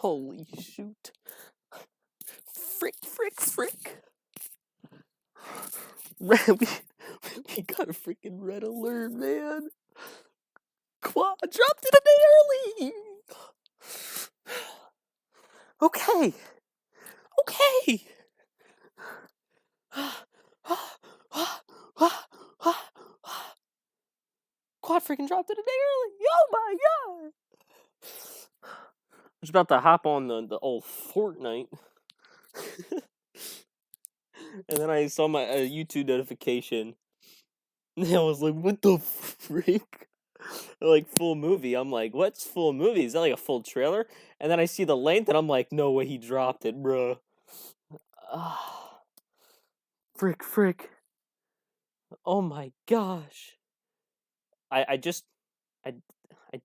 Holy shoot. Frick. We got a freaking red alert, man. Quad dropped it a day early. Okay. Quad freaking dropped it a day early. Oh my god. I was about to hop on the old Fortnite. And then I saw my YouTube notification. And I was like, what the freak? Like, full movie. I'm like, what's full movie? Is that like a full trailer? And then I see the length and I'm like, no way he dropped it, bruh. Frick. Oh my gosh. I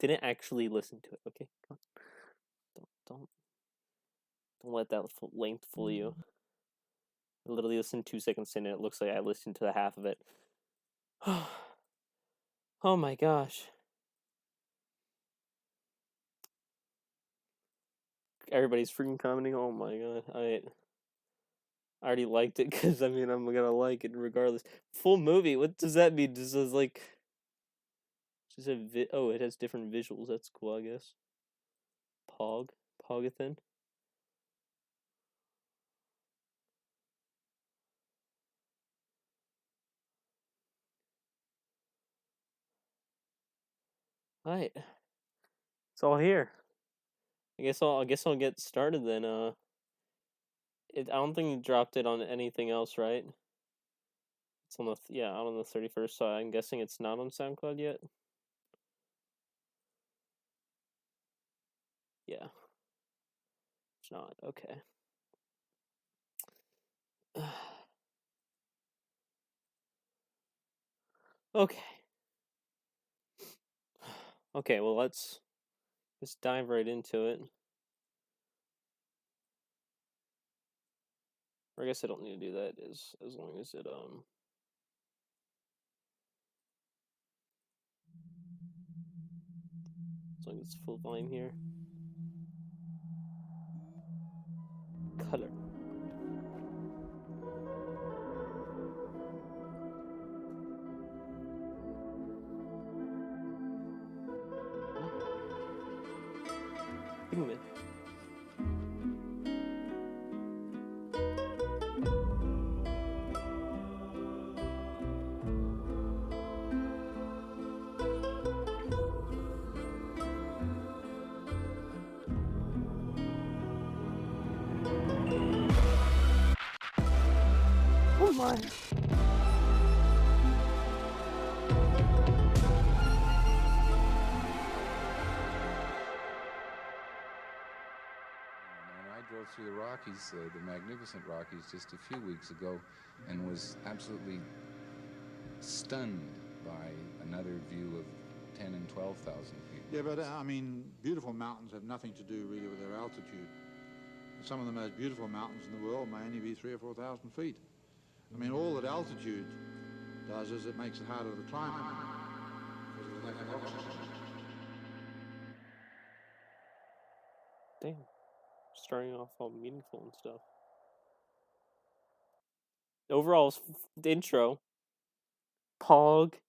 didn't actually listen to it, okay? Don't let that length fool you. I literally listened 2 seconds in and it looks like I listened to the half of it. Oh my gosh. Everybody's freaking commenting. Oh my god. I already liked it because I mean I'm gonna like it regardless. Full movie. What does that mean? Does it like? Does it oh, it has different visuals. That's cool, I guess. Pogathan. Alright. It's all here. I guess I'll get started then. I don't think you dropped it on anything else, right? It's on the out on the 31st, so I'm guessing it's not on SoundCloud yet. Yeah. It's not. Okay. Okay, well let's just dive right into it. Or I guess I don't need to do that as long as it as long as it's full volume here. Color. Pigment. Oh my. Through the Rockies, the magnificent Rockies, just a few weeks ago, and was absolutely stunned by another view of 10 and 12,000 feet. Yeah, but I mean, beautiful mountains have nothing to do really with their altitude. Some of the most beautiful mountains in the world may only be 3,000 or 4,000 feet. I mean, all that altitude does is it makes it harder to climb because of the lack of oxygen. Damn. Starting off all meaningful and stuff. Overall, the intro, Pog,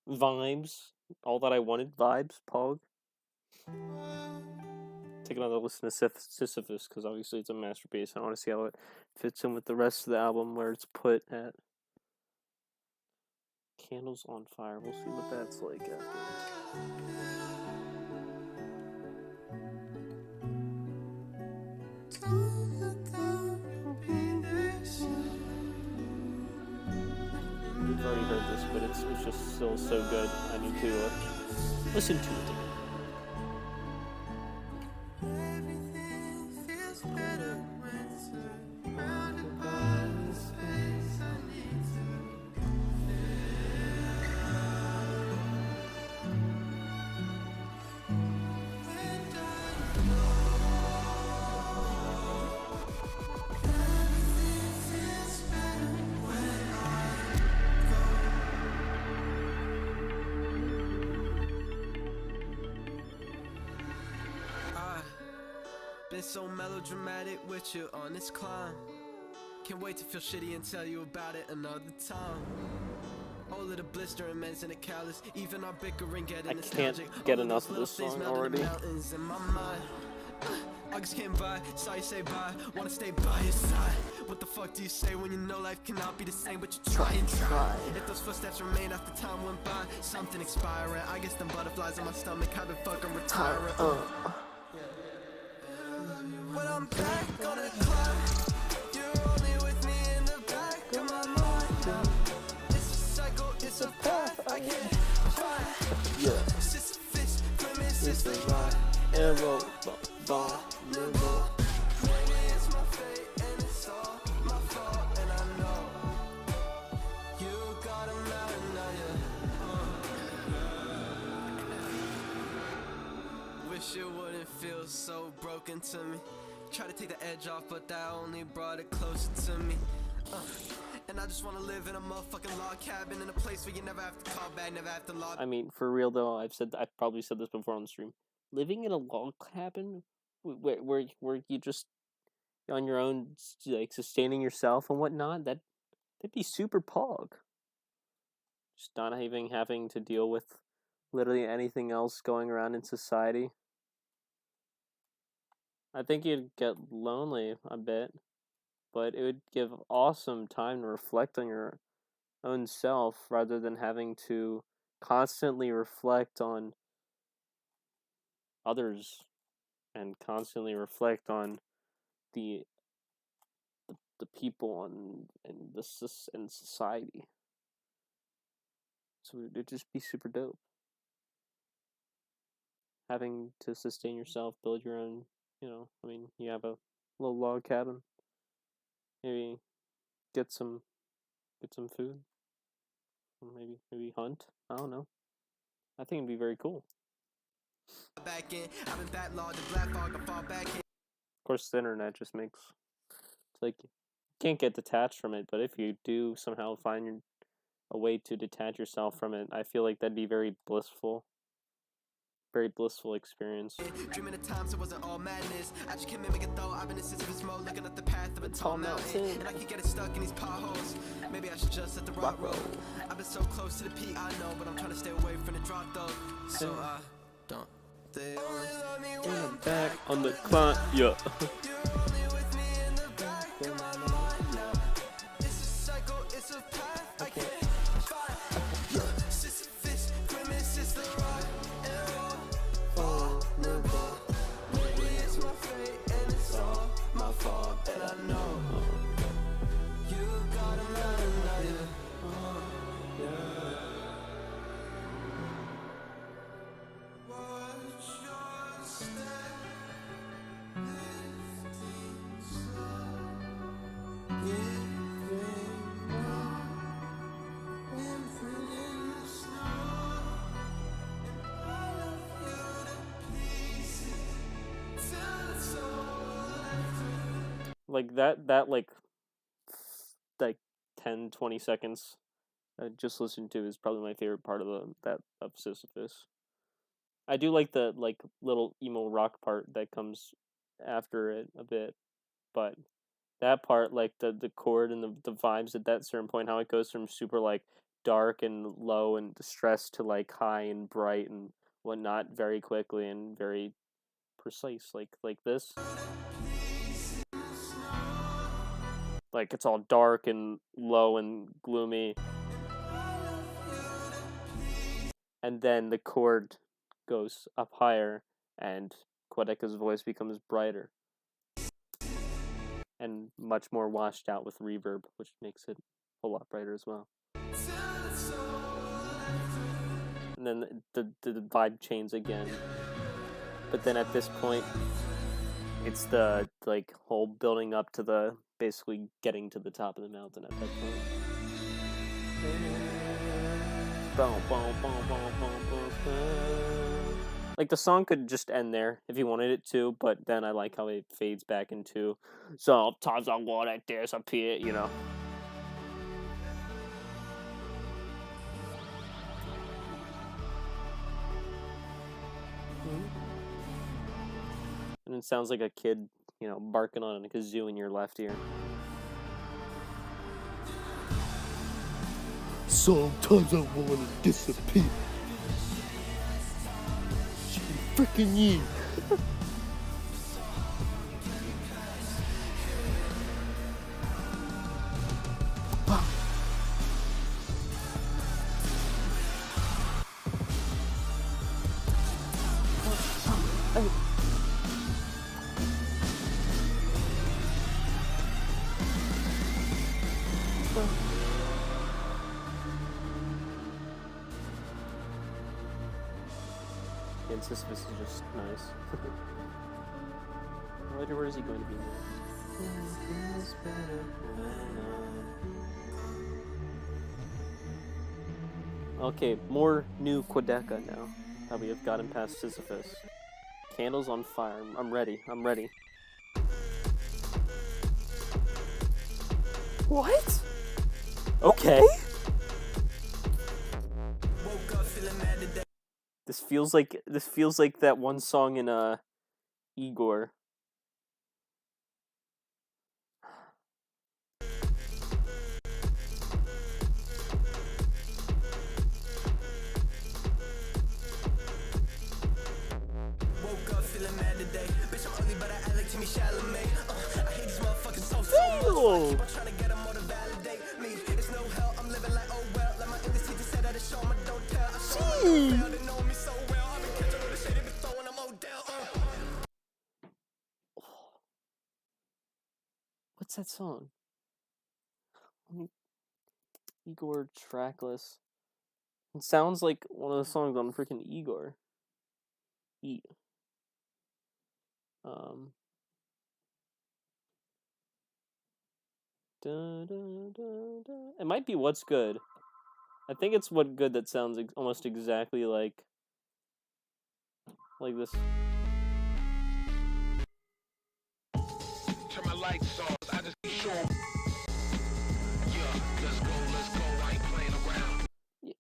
vibes, all that I wanted, vibes, Pog. Take another listen to Sisyphus, because obviously it's a masterpiece. I want to see how it fits in with the rest of the album, where it's put at. Candles on Fire, we'll see what that's like afterwards. We've already heard this, but it's just still so good. I need to listen to it again. Been so melodramatic with you on this climb. Can't wait to feel shitty and tell you about it another time. All of the blistering men's in the callous, even our bickering getting nostalgic. Can't get enough of this song already. August came by, saw you say bye, wanna stay by your side. What the fuck do you say when you know life cannot be the same, but you try and try? If those footsteps remain after time went by, something expiring. I guess them butterflies in my stomach have been fucking retiring. When I'm back on the climb, you're only with me in the back of my mind. It's a cycle, it's a path I can't find. Yeah. Sisyphus, grimace is the ride. Arrow, Maybe it's my fate and it's all my fault, and I know you got a mountain now, yeah. Wish it wouldn't feel so broken to me. Try to take the edge off, but that only brought it closer to me. And I just want to live in a motherfucking log cabin in a place where you never have to call back, never have to log. I mean, for real though, I've probably said this before on the stream. Living in a log cabin where you just on your own, like sustaining yourself and whatnot, that'd be super pog. Just not even having to deal with literally anything else going around in society. I think you'd get lonely a bit, but it would give awesome time to reflect on your own self rather than having to constantly reflect on others and constantly reflect on the people and society. So it'd just be super dope. Having to sustain yourself, build your own, I mean, you have a little log cabin. Maybe get some food. Maybe hunt. I don't know. I think it'd be very cool. Of course, the internet just makes it's like you can't get detached from it, but if you do somehow find a way to detach yourself from it, I feel like that'd be very blissful experience. Dreaming of times it wasn't all madness. I just can't mimic it though. I've been in Sisyphus mode, looking up the path of a tall mountain, and I can get it stuck in these potholes. Maybe I should just let the rock roll. I've been so close to the peak, I know, but I'm trying to stay away from the drop though. So I don't. They only love me when I'm back on the climb, yeah. You're only with me in the back of my mind now. It's a cycle, it's a path I can't find. Sisyphus, grimace is the ride. Maybe it's my fate and it's all my fault, and I know you got a mountain now, yeah. Watch your step, lifting slow, giving up, imprint in the snow, and I love you to pieces till it's all left. Like that like 10-20 seconds I just listened to is probably my favorite part of of Sisyphus. I do like the little emo rock part that comes after it a bit, but that part, like the chord and the vibes at that certain point, how it goes from super like dark and low and distressed to like high and bright and whatnot very quickly and very precise, like this. Like it's all dark and low and gloomy, and then the chord goes up higher and Quadeca's voice becomes brighter and much more washed out with reverb, which makes it a lot brighter as well. And then the vibe changes again, but then at this point it's the whole building up to the basically getting to the top of the mountain at that point. Like the song could just end there if you wanted it to, but then I like how it fades back into sometimes I want to disappear, And it sounds like a kid, you know, barking on a kazoo in your left ear. Sometimes I wanna disappear. Freaking you. And Sisyphus is just nice. I wonder where is he going to be next? Okay, more new Quadeca now. That we have gotten past Sisyphus. Candles on fire. I'm ready. I'm ready. What? Okay. This feels like that one song in Igor. Woke up feeling mad today. Bitch, I'm ugly, but I act like Timmy Chalamet. I hate these motherfuckers so much. I keep on trying to get them all to validate me. It's no hell, I'm living like oh well. Like my English teacher said at a show, I don't tell. I show my don't fail, they know me so well. I've been catching all the shit they been throwing, I'm Odell. What's that song? Igor tracklist. It sounds like one of the songs on freaking Igor. Eat. It might be What's Good. I think it's What Good that sounds almost exactly like this. Turn my lights on, I just be sure. Yeah, let's go, I ain't playing around.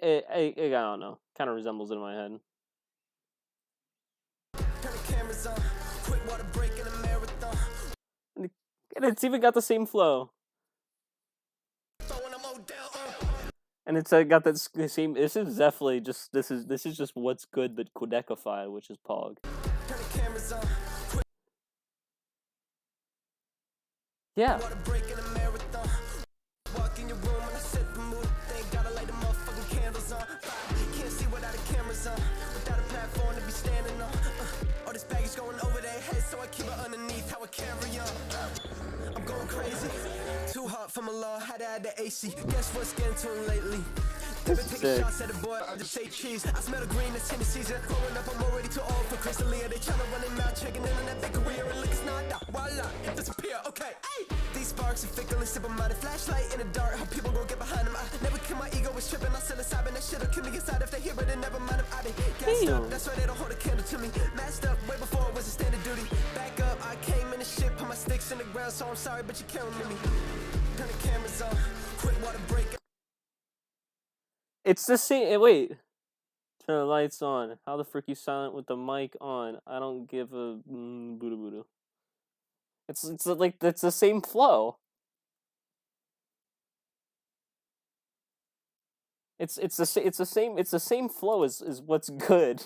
I don't know. Kind of resembles it in my head. Turn the cameras on. Quick water break in a marathon. And it's even got the same flow. Throwing, I'm Odell. And it's got that same. This is definitely just this is just What's Good but Quadeca-fied, which is Pog. Turn the cameras on. Yeah. Water break in a marathon. Walk in your room and I set the mood. They ain't gotta light the motherfucking candles on. Can't see without the cameras on. Without a platform to be standing on. All this baggage going over their heads, so I keep it underneath how I carry on. I'm going crazy. Too hot for my law, had to add the AC. Guess what's getting to him lately? They've been taking shots at the boy, I just say cheese. I smell the green, that's Tennessee. Growing up, I'm already too old for Crystalia. They tryna run their mouth, checking in on that big career. And look, it's not that. Voila, it disappear, okay. Hey. These sparks are fickle and simple-minded. Flashlight in the dark, how people gon' get behind them. I never kill my ego, it's tripping. I sell a side, and that shit'll kill me inside if they hear, but they never mind if I been gassed up. That's why they don't hold a candle to me. Masked up way before it was a standard duty. Back up, I came in the shit, put my sticks in the ground, so I'm sorry, but you can't remember me. Turn the cameras on, quick water break. It's the same. Wait. Turn the lights on. How the frick you silent with the mic on? I don't give a booda booda. It's like it's the same flow. It's the same flow as What's Good,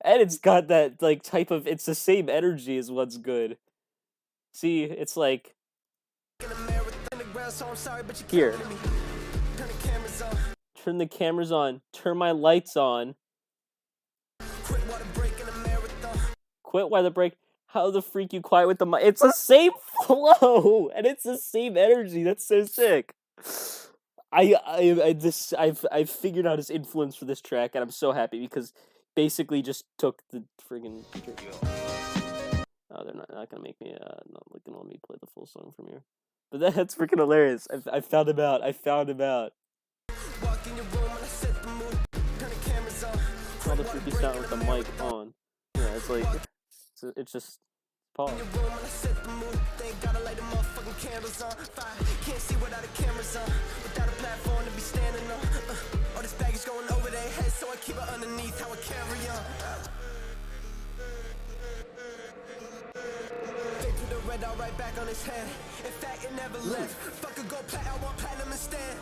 and it's got that like type of. It's the same energy as What's Good. See, it's like here. Turn the cameras on. Turn my lights on. Quit while the break. How the freak you quiet with the mic? It's the same flow and it's the same energy. That's so sick. I've figured out his influence for this track and I'm so happy because basically just took the friggin'. Oh, they're not gonna make me not gonna let me play the full song from here. But that's freaking hilarious. I found him out. Walk in your room and I set the mood. Turn the cameras on. All the freaky sound with the mic on. Yeah, it's like it's just Paul. In your room and I set the mood. They ain't gotta light the motherfucking candles on. Can't see without the cameras on. Without a platform to be standing on. All this baggage going over their heads, so I keep it underneath how I carry on. it all right back on his head. In fact, it never left. Fuck a go plat, I want platinum instead.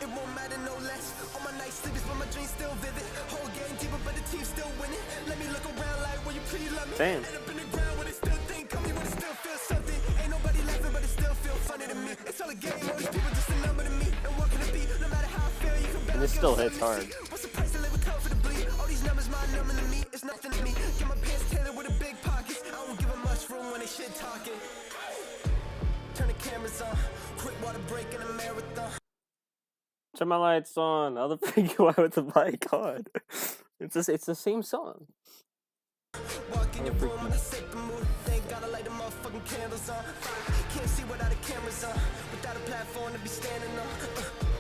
It won't matter no less. All my nights sleep is when my dreams still vivid. Whole game deeper, but the team still winning. Let me look around like, will you please love me? Damn. End up in the ground where they still think of me, when it still feels something. Ain't nobody laughing, but it still feel funny to me. It's all a game, all these people just a number to me. And what can it be? No matter how I feel, you can And this still hits hard. What's the price to live comfortably? All these numbers, my number to me, it's nothing to me. Get my pants tailored with a big pockets. I don't give a much room when they shit talking. Turn the cameras on, quick water break in a marathon. Turn my lights on. I'll freak you out with the mic on. It's the same song. Walk in your room and I set the mood. Thank God I light the motherfucking candles on. Can't see without the cameras on. Without a platform to be standing on.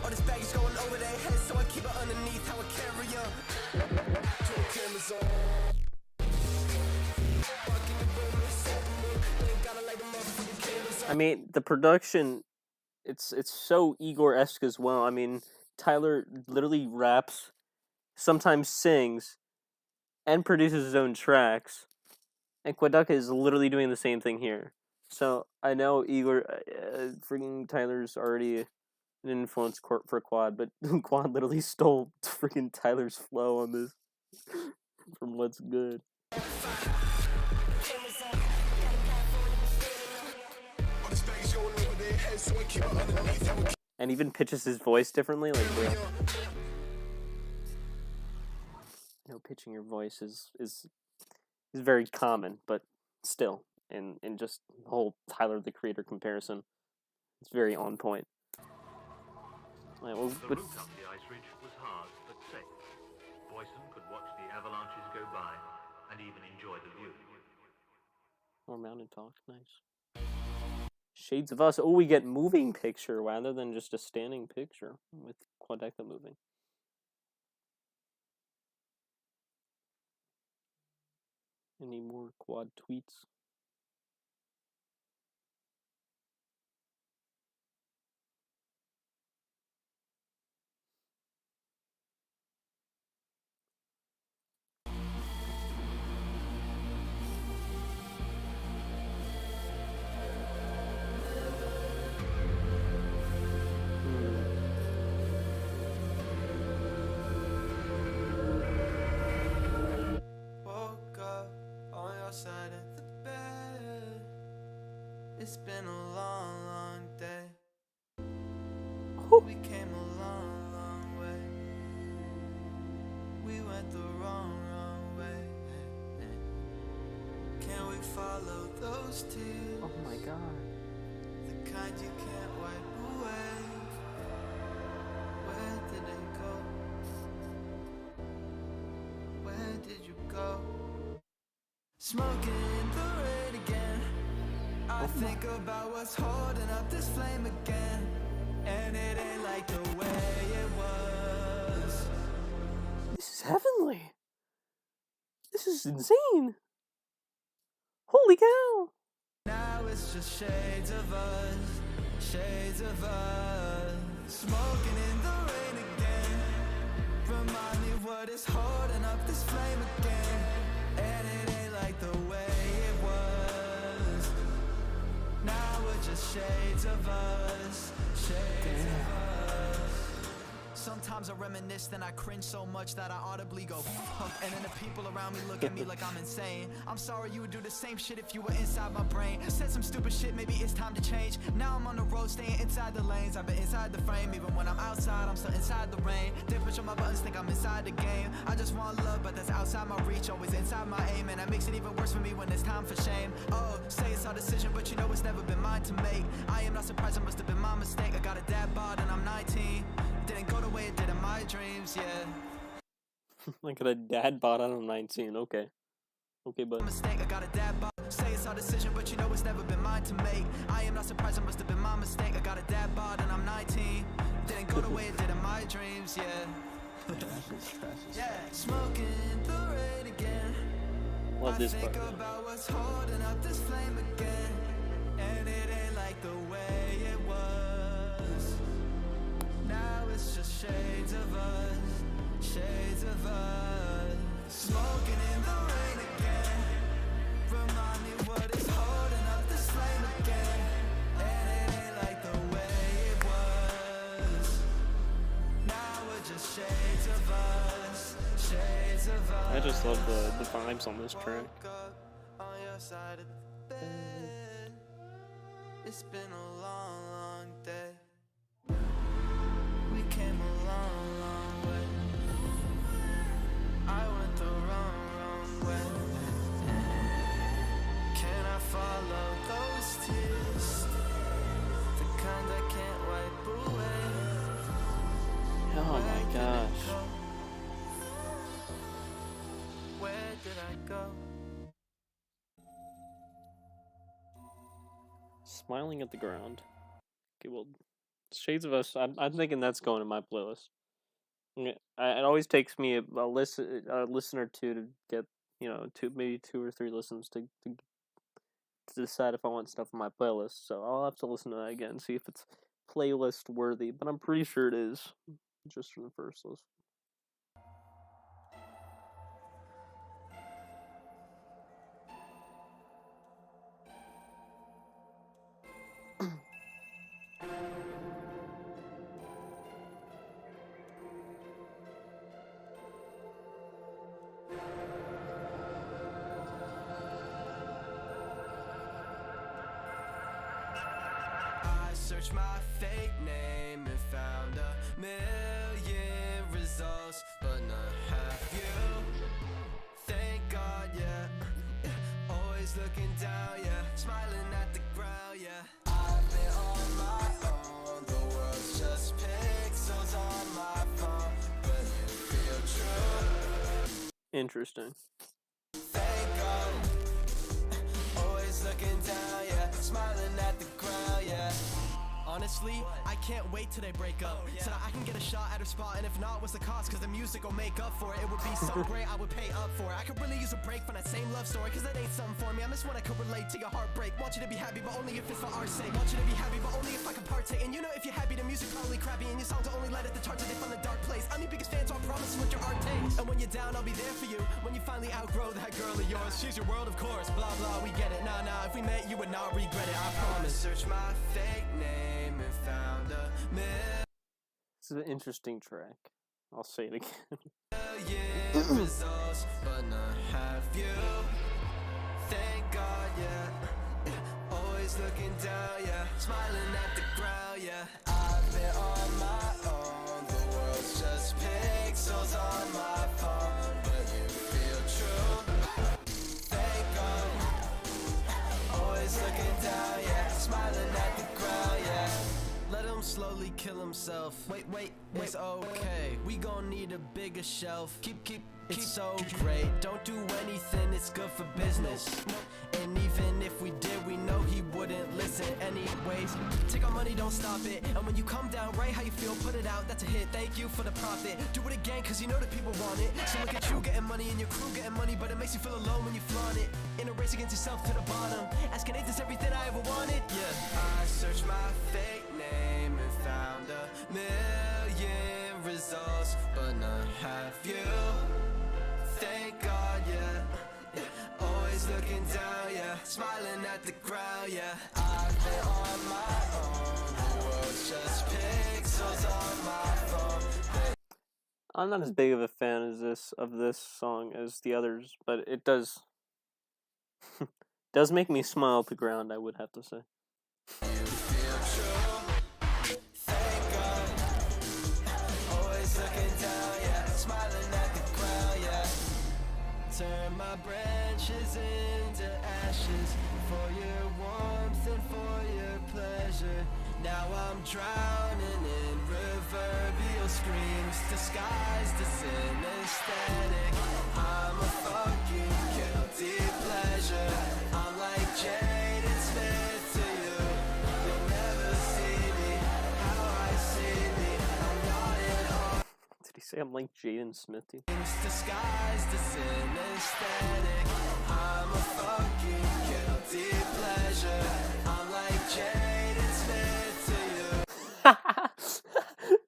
All this baggage going over their heads, so I keep it underneath how I carry on. Turn the cameras on. Walk in your room and I set the mood. Thank God I light the motherfucking candles on. I mean, the production, it's so Igor-esque as well. I mean, Tyler literally raps, sometimes sings, and produces his own tracks. And Quadeca is literally doing the same thing here. So I know Igor, freaking Tyler's already an influence for Quad, but Quad literally stole freaking Tyler's flow on this from What's Good. And even pitches his voice differently, like pitching your voice is very common, but still, in just the whole Tyler the Creator comparison, it's very on point. Right, well, The route up the ice ridge was hard but safe. Boyson could watch the avalanches go by and even enjoy the view. more mountain talk, nice. Shades of Us. Oh, we get moving picture rather than just a standing picture with Quadeca moving. Any more Quad tweets? Woke up on your side of the bed. It's been a long, long day. We came a long, long way. We went the wrong, wrong way. Can we follow those tears? Oh my god. The kind you can't wipe away. Where did it go? Where did you go? Smoking in the rain again. I think about what's holding up this flame again. And it ain't like the way it was. This is heavenly. This is insane. Holy cow. Now it's just shades of us. Shades of us. Smoking in the rain again. Remind me what is holding up this flame again. And it ain't like the way it was. Now we're just shades of us. Shades of us. Sometimes I reminisce, then I cringe so much that I audibly go fuck. And then the people around me look at me like I'm insane. I'm sorry you would do the same shit if you were inside my brain. Said some stupid shit, maybe it's time to change. Now I'm on the road, staying inside the lanes. I've been inside the frame, even when I'm outside, I'm still inside the rain. They push on my buttons, think I'm inside the game. I just want love, but that's outside my reach. Always inside my aim, and that makes it even worse for me when it's time for shame. Oh, say it's our decision, but you know it's never been mine to make. I am not surprised, it must have been my mistake. I got a dad bod and I'm 19. Didn't go the way it did in my dreams, yeah. Like a dad bod on 19. Okay. Okay, bud. Mistake, I got a dad bod. Say it's our decision, but you know it's never been mine to make. I am not surprised, it must have been my mistake. I got a dad bod and I'm 19. Didn't go the way it did in my dreams, yeah. Yeah, smoking in the rain again. Love this I think part. about what's holding up this flame again. And it ain't like the way it was. Now it's just shades of us. Shades of us. Smoking in the rain again. Remind me what is holding up this flame I just love the vibes on this track. On your side of the bed. It's been a long, long day. We came a long, long way. I went the wrong, wrong way. Can I follow those tears? The kind I can't wipe away. Oh my gosh. Where did I go? Smiling at the ground. Okay, well, Shades of Us. I'm thinking that's going in my playlist. It always takes me a listen or two to get, you know, maybe 2 or 3 listens to decide if I want stuff on my playlist. So I'll have to listen to that again, see if it's playlist worthy. But I'm pretty sure it is, just from the first listen. Searched my fake name and found a million results, but not half you. Thank God, yeah. Always looking down, yeah. Smiling at the ground, yeah. I've been on my own. The world's just pixels on my phone, but you feel true. Interesting. Thank God. Always looking down, yeah. Smiling at the ground, yeah. Honestly, I can't wait till they break up, so that I can get a shot at her spot. And if not, what's the cost? Cause the music will make up for it. It would be so great, I would pay up for it. I could really use a break from that same love story, cause that ain't something for me. I miss when I could relate to your heartbreak. Want you to be happy, but only if it's for our sake. Want you to be happy, but only if I can partake. And you know if you're happy, the music probably crappy, and your songs will only light at the charts if they find a dark place. I'm your biggest fan, so I promise what your art takes. And when you're down, I'll be there for you. When you finally outgrow that girl of yours, she's your world, of course. Blah blah, we get it. Nah nah, if we met, you would not regret it, I promise. Search my fake name and found a million This is an interesting track. I'll say it again. results, but not half you. Thank God, yeah. Always looking down, yeah. Smiling at the ground, yeah. I've been on my own. The world's just pixels on my phone, but you feel true. Thank God. Always looking down, yeah. Smiling at the ground, yeah. Let him slowly kill himself. Wait, it's okay. We gon' need a bigger shelf. Keep it's so great. Don't do anything, it's good for business. And even if we did, we know he wouldn't listen anyways. Take our money, don't stop it. And when you come down, right how you feel, put it out, that's a hit. Thank you for the profit. Do it again, cause you know that people want it. So look at you getting money and your crew getting money, but it makes you feel alone when you flaunt it. In a race against yourself to the bottom. Asking, is this everything I ever wanted? Yeah. I searched my fake name and found a million results, but not half you. Thank God, yeah. Always looking down, yeah. Smiling at the ground, yeah. I've been on my own. The world's just pixels on my phone. I'm not as big of a fan as this song as the others, but it does make me smile at the ground, I would have to say. You feel true. Thank God. Always looking down, yeah. Smiling at the ground, yeah. Turn my branches into ashes for your warmth and for your pleasure. Now I'm drowning in proverbial screams disguised as anesthetic. I'm a fucking guilty pleasure. I'm like Jaden Smith to you. You'll never see me how I see me. I'm not at all. Did he say I'm like Jaden Smith? Disguised as anesthetic. I'm a fucking guilty pleasure. I'm like Jaden Smith to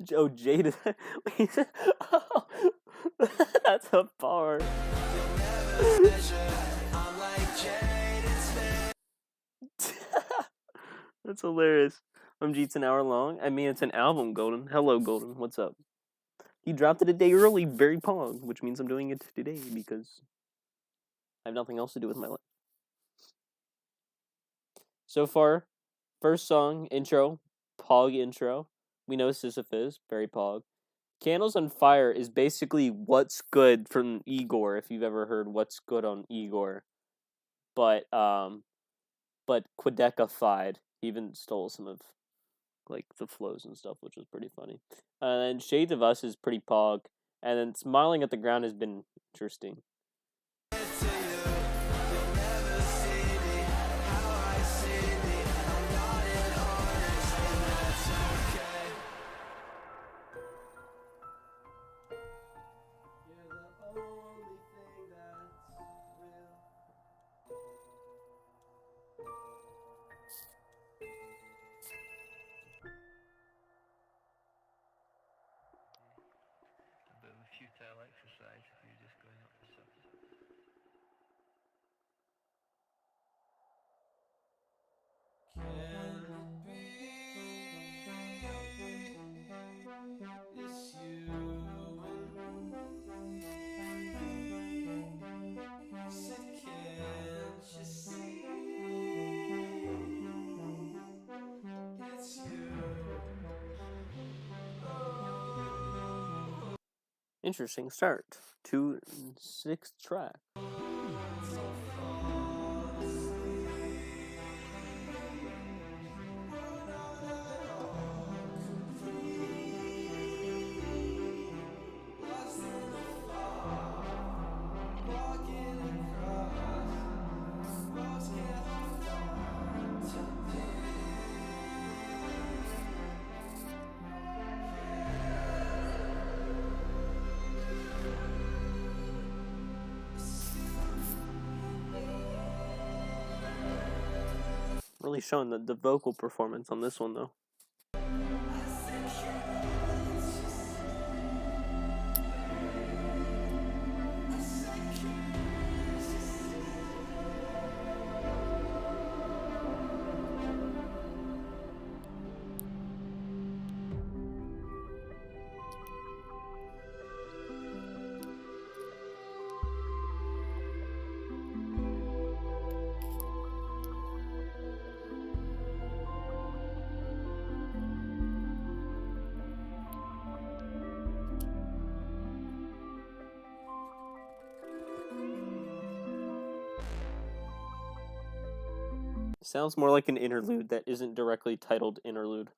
you. Oh, Jaden. That's a bar. You'll never measure. I'm like Jaden Smith. That's hilarious. It's an hour long. I mean, it's an album, Golden. Hello, Golden. What's up? He dropped it a day early, very pog, which means I'm doing it today because I have nothing else to do with my life. So far, first song, intro, pog intro. We know Sisyphus, very pog. Candles on Fire is basically What's Good from Igor, if you've ever heard What's Good on Igor. But Quadeca-fied. He even stole some of like the flows and stuff, which was pretty funny. And then Shades of Us is pretty pog. And then Smiling at the Ground has been interesting. A bit of a futile exercise if you're just going up the surface. Interesting start to 6th track. Really showing the vocal performance on this one, though. Sounds more like an interlude that isn't directly titled interlude.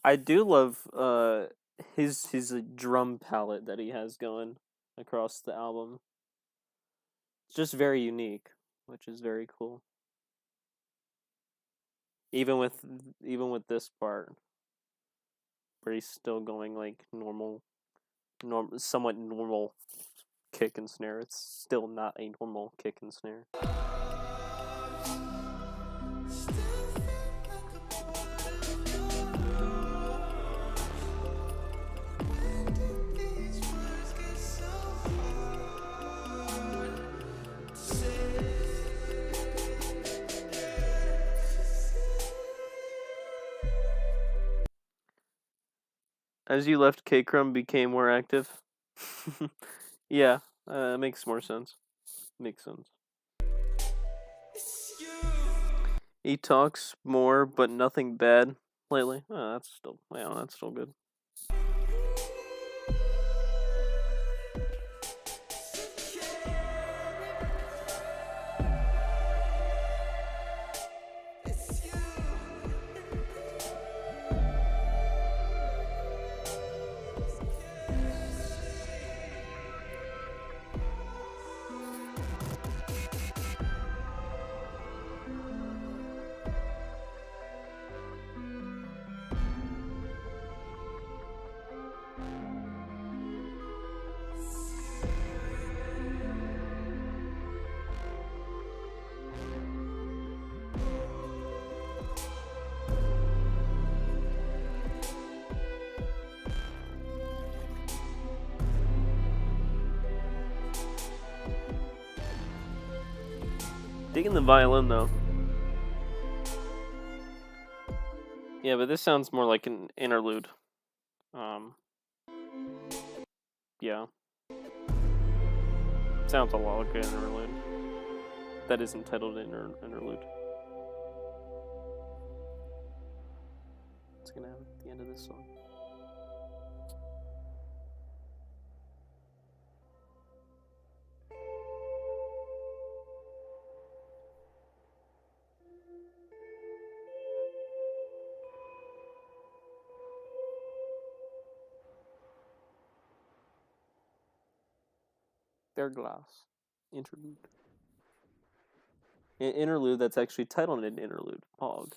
I do love his drum palette that he has going across the album. It's just very unique, which is very cool. Even with this part, where he's still going like somewhat normal kick and snare. It's still not a normal kick and snare. As You Left, K-Crumb became more active. Yeah, makes more sense. Makes sense. He talks more, but nothing bad lately. Oh, that's still good. digging the violin though. Yeah, but this sounds more like an interlude. Yeah. Sounds a lot like an interlude. That is entitled interlude. It's gonna have at the end of this song. Their glass. Interlude. An interlude that's actually titled an interlude. Pog.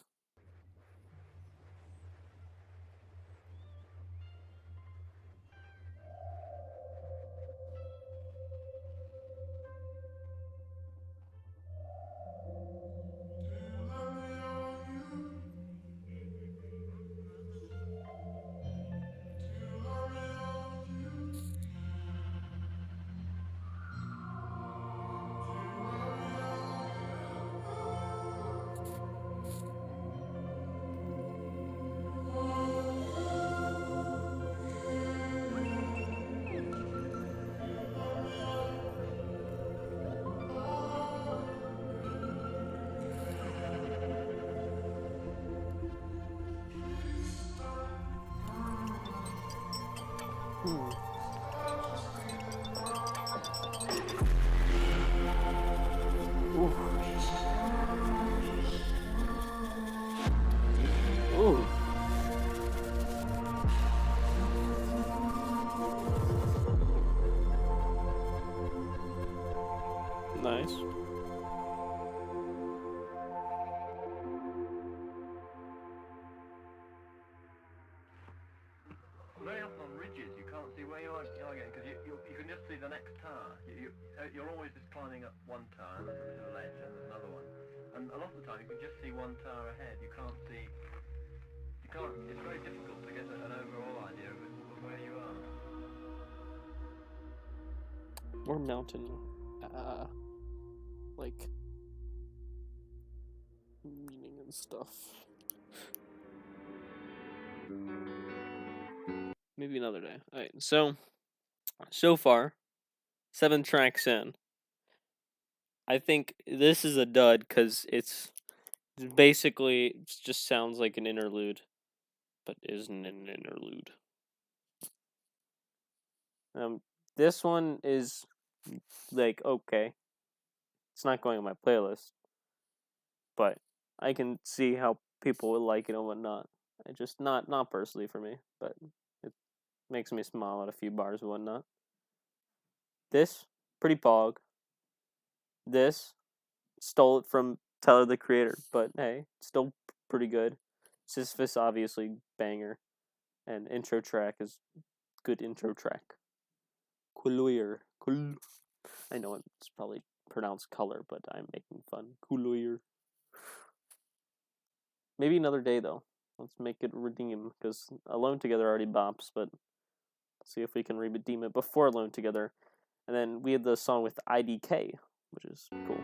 Ooh. Nice. Very often on ridges, you can't see where you are going because you can just see the next tower. You're always just climbing up one tower and there's a ledge and there's another one. And a lot of the time you can just see one tower ahead. You can't see. It's very difficult to get an overall idea of where you are. Or mountain. Like meaning and stuff. Maybe another day. Alright, so far, 7 tracks in. I think this is a dud because it's basically it just sounds like an interlude, but isn't an interlude. This one is like okay. It's not going on my playlist, but I can see how people would like it and whatnot. I just not personally for me, but it makes me smile at a few bars and whatnot. This pretty pog. This stole it from Tyler the Creator, but hey, still pretty good. Sisyphus obviously banger, and intro track is good intro track. Couleur. I know it's probably pronounced color, but I'm making fun. Couleur. Maybe another day though. Let's make it redeem because Alone Together already bops, but let's see if we can redeem it before Alone Together. And then we had the song with IDK, which is cool.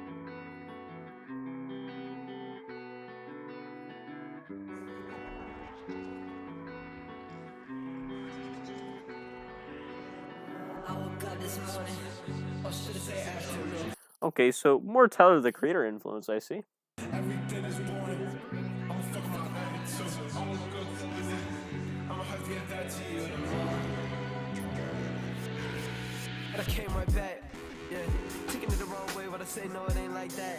Okay, so more Tyler the Creator influence, I see. And I came right back, yeah. Taking it the wrong way, but I say no, it ain't like that.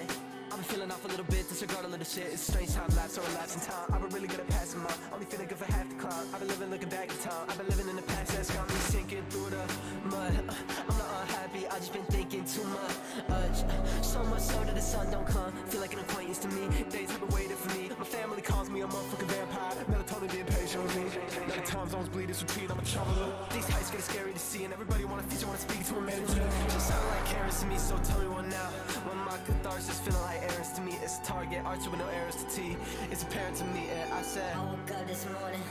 I've been feeling off a little bit, disregarding little shit. It's strange time lapse or a lapse in time. I've been really good at passing my, only feeling good for half the climb. I've been living looking back in time. I've been living in the past, that's got me sinking through the mud. I'm not unhappy, I just been thinking too much. So much so that the sun don't come. Feel like an acquaintance to me. Days have been waiting for me. My family calls me a motherfucking vampire. Melatonin being patient with me. Now the time zones bleed, it's routine, I'm a traveler. These heights getting scary to see, and everybody wanna feature, wanna speak to a manager. Just sound like Karens to me, so tell me one now. When my catharsis feeling like errands to me, it's target, archer with no errors to T. It's apparent to me, and I said, I woke up this morning.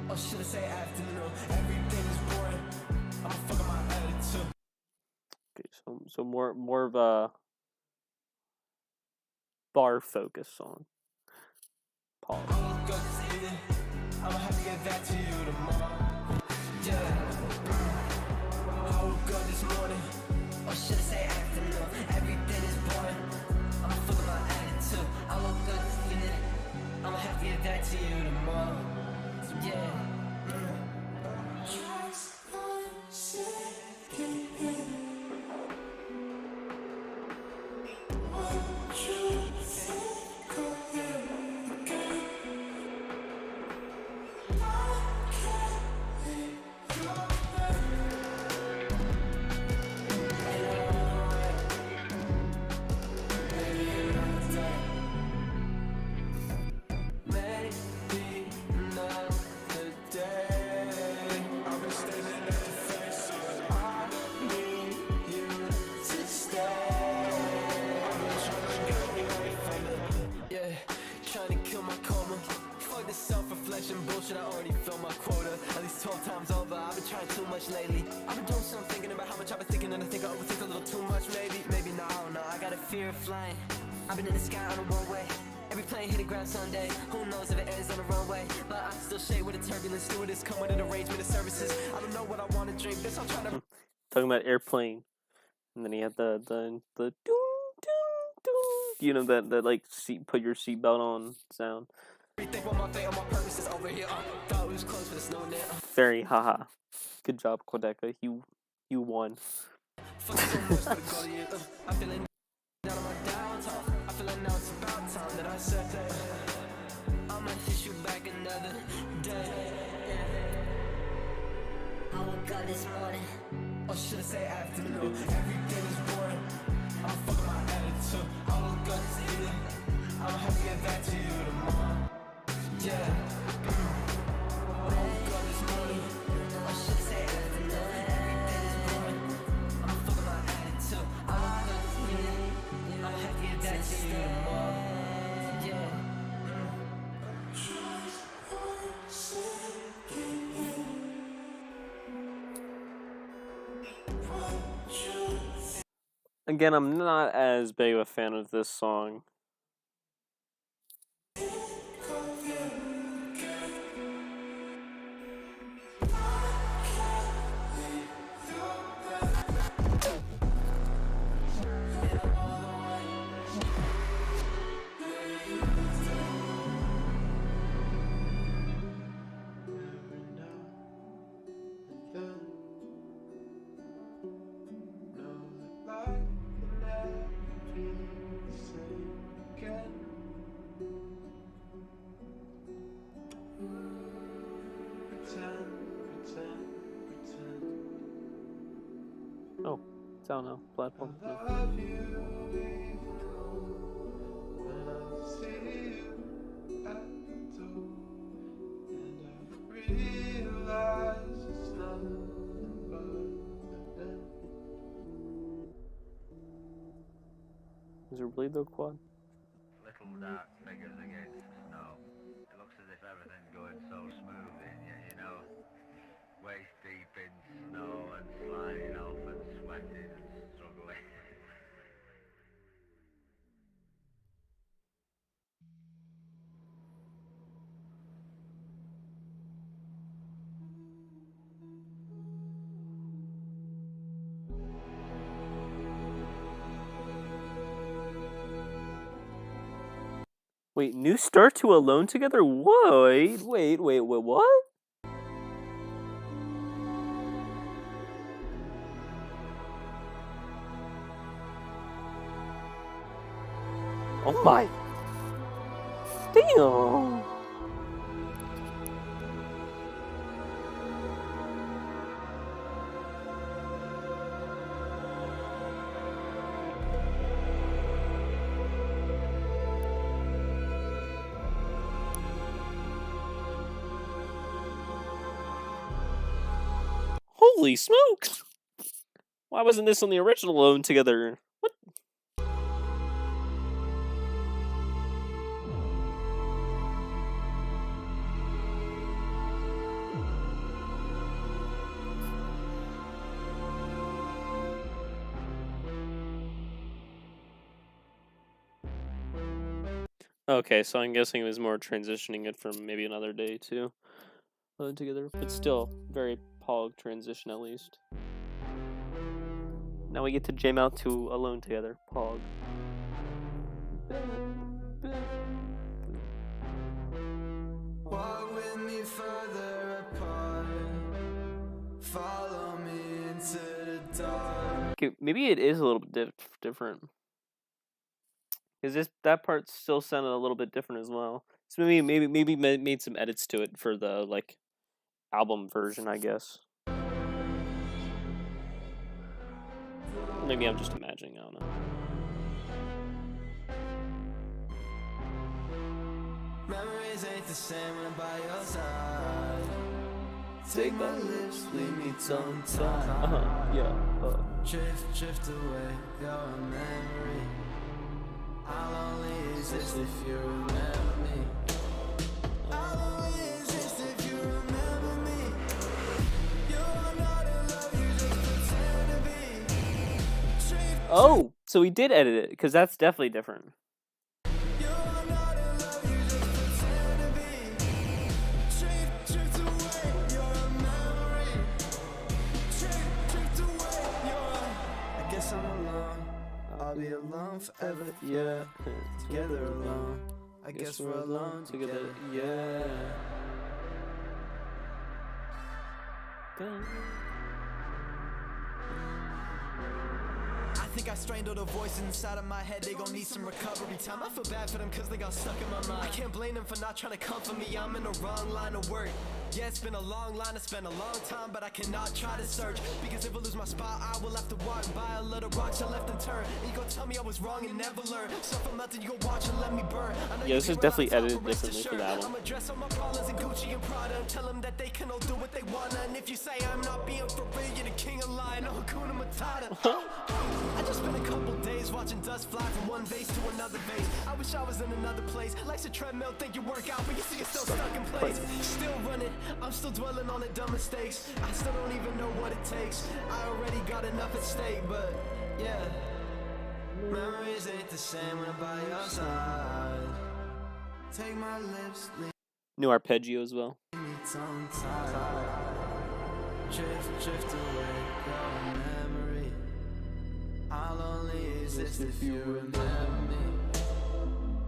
Or should I say afternoon? Everything is boring. I'm fucking my attitude. Okay, so more of a bar focus song. Pause. I'ma have to get back to you tomorrow. Yeah. I woke up this morning, or should I say afternoon? Everything is boring. I'm full of my attitude. I woke up this evening. I'ma have to get back to you tomorrow. Yeah. Bullshit, I already filled my quota. At least 12 times over. I've been trying too much lately. I've been doing something, thinking about how much I've been thinking, and I think I overthink a little too much. Maybe no, I don't know. I got a fear of flying. I've been in the sky on a one-way. Every plane hit the ground someday. Who knows if it ends on the runway? But I still shade with a turbulence. Stewardess come with an arrangement of services. I don't know what I want to drink. This I'm trying to. Talking about airplane, and then he had the doom doom doom. You know that like seat, put your seatbelt on sound. Very haha. Good job, Quadeca. You won. I'm feeling down on my downtown. I feel like now it's about time that I said I'ma hit you back another day. I woke up this morning, or should I say afternoon? Everything is boring. I'm fucking my attitude. I woke up this evening. I'ma have to get back to you tomorrow. Yeah. I woke up this morning, or should I say afternoon? Everything is boring. I'm fucking my attitude. I woke up this evening. I'ma have to get back to you tomorrow. Yeah. Again, I'm not as big of a fan of this song. Oh, it's out now. Platform. Is it really the quad? Little dark figures against snow. It looks as if everything's going so smooth in you know. Waist deep in snow and sliding off and sweating and struggling. Wait, new start to Alone Together? Wait, what? Oh my. Damn. Holy smokes! Why wasn't this on the original Alone Together? What? Okay, so I'm guessing it was more transitioning it from maybe another day to Alone Together, but still very Pog transition at least. Now we get to jam out to Alone Together, Pog. Walk with me further apart. Follow me into the dark. Okay, maybe it is a little bit different. Because that part still sounded a little bit different as well. So maybe made some edits to it for the like album version, I guess. Maybe I'm just imagining. I don't know. Memories ain't the same when I'm by your side. Take my lips, leave me tongue tied. Yeah. Drift away, your memory. I'll only exist if you remember me. I'll only exist if you remember me. You're not in love, you just pretend to be. Oh, so he did edit it, because that's definitely different. You're not in love, you just pretend to be. Drift away, your memory. Drift away, your. I guess I'm alone. I'll be alone forever, yeah. Together alone. I guess we're alone together, yeah. I think I strained all the voices inside of my head. They gon' need some recovery time. I feel bad for them cause they got stuck in my mind. I can't blame them for not trying to comfort me. I'm in the wrong line of work. Yeah, it's been a long line, it's been a long time, but I cannot try to search. Because if I lose my spot, I will have to walk by a little rocks I left and turn. And you gon' tell me I was wrong and never learn. So if I'm nothing, you gon' watch and let me burn. Yeah, this is definitely edited differently for the album. I'ma dress on my problems in Gucci and Prada and tell them that they can all do what they wanna. And if you say I'm not being for real, you're the king of lying. No Hakuna Matata. I just spent a couple days watching dust fly from one vase to another vase. I wish I was in another place. Life's a treadmill, think you work out, but you see you're still stuck in place. Still running, I'm still dwelling on the dumb mistakes. I still don't even know what it takes. I already got enough at stake, but yeah. Memories ain't the same when I'm by your side. Take my lips, leave New arpeggio as well. me tongue tied. Drift away, your memory. I'll only exist if you remember me.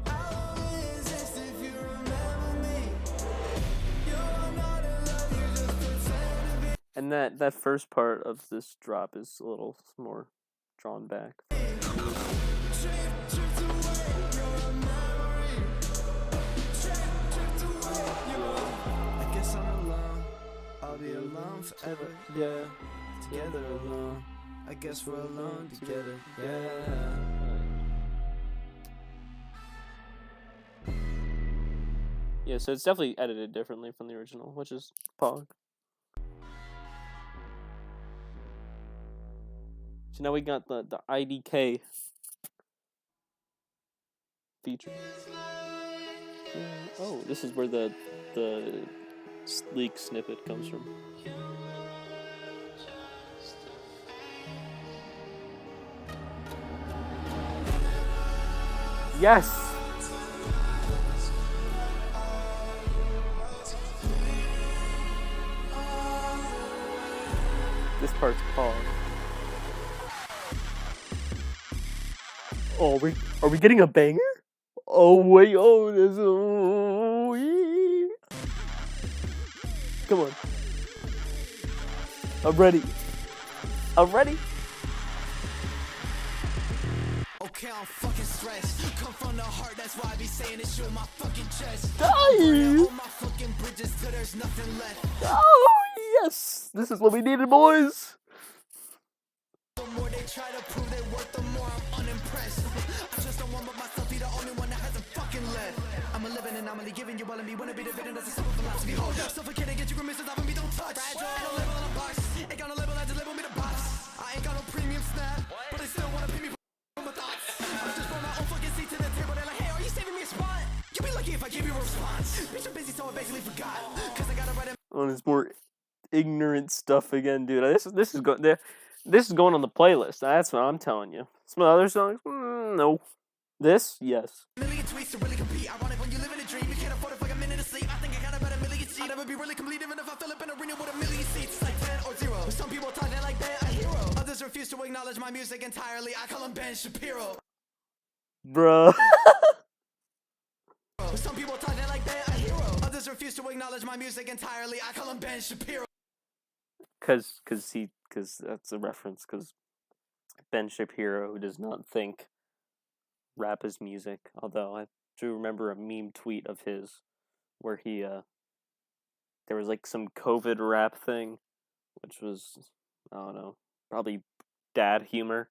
I'll only exist if you remember me. You're not in love, you just pretend to be. And that first part of this drop is a little more drawn back. Drift away, your memory. Drift away, your. I guess I'm alone. I'll be alone forever, yeah. Together alone. I guess we're alone together, yeah. Yeah, so it's definitely edited differently from the original, which is Pog. So now we got the IDK feature. Oh, this is where the leak snippet comes from. Yes! This part's Pog. Oh, are we getting a banger? Oh wait, oh this oh, yeah. Come on. I'm ready. Okay, I'm fucking stressed. Come from the heart, that's why I be saying this shit with my fucking chest. Die! All my fucking bridges till there's nothing left. Oh yes! This is what we needed, boys! The more they try to prove their worth, the more I'm unimpressed. I just don't want but myself be the only one that hasn't fucking left. I'm a living anomaly, giving you all of me. Wanna be the villain, that's a simple philosophy. Hold up, suffocating, get you grimaces off of me, don't touch. Fragile, ain't no label on a box. Ain't got no label, I just label me the box. I ain't got no premium snap, but they still wanna pay me for my thoughts. I'm just throwing my own fucking seat to the table. They're like, hey, are you saving me a spot? You'd be lucky if I give you a response. Bitch, I'm busy, so I basically forgot. Cause I gotta write a On his more ignorant stuff again, dude. This is going on the playlist. That's what I'm telling you. Some other songs, no. This, yes. million tweets tweets to really compete. Ironic when you live in a dream, you can't afford to fuck a minute of sleep. I think I got about a million sheets. I'd never be really complete even if I fill up in a arena with a million seats. It's like 10 or 0. Some people talk that like they're a hero. Others refuse to acknowledge my music entirely. I call them Ben Shapiro. Bruh. Some people talk that like they're a hero. Others refuse to acknowledge my music entirely. I call them Ben Shapiro. Cause that's a reference, cause Ben Shapiro, who does not think rap is music, although I do remember a meme tweet of his where he there was like some COVID rap thing, which was, I don't know, probably dad humor,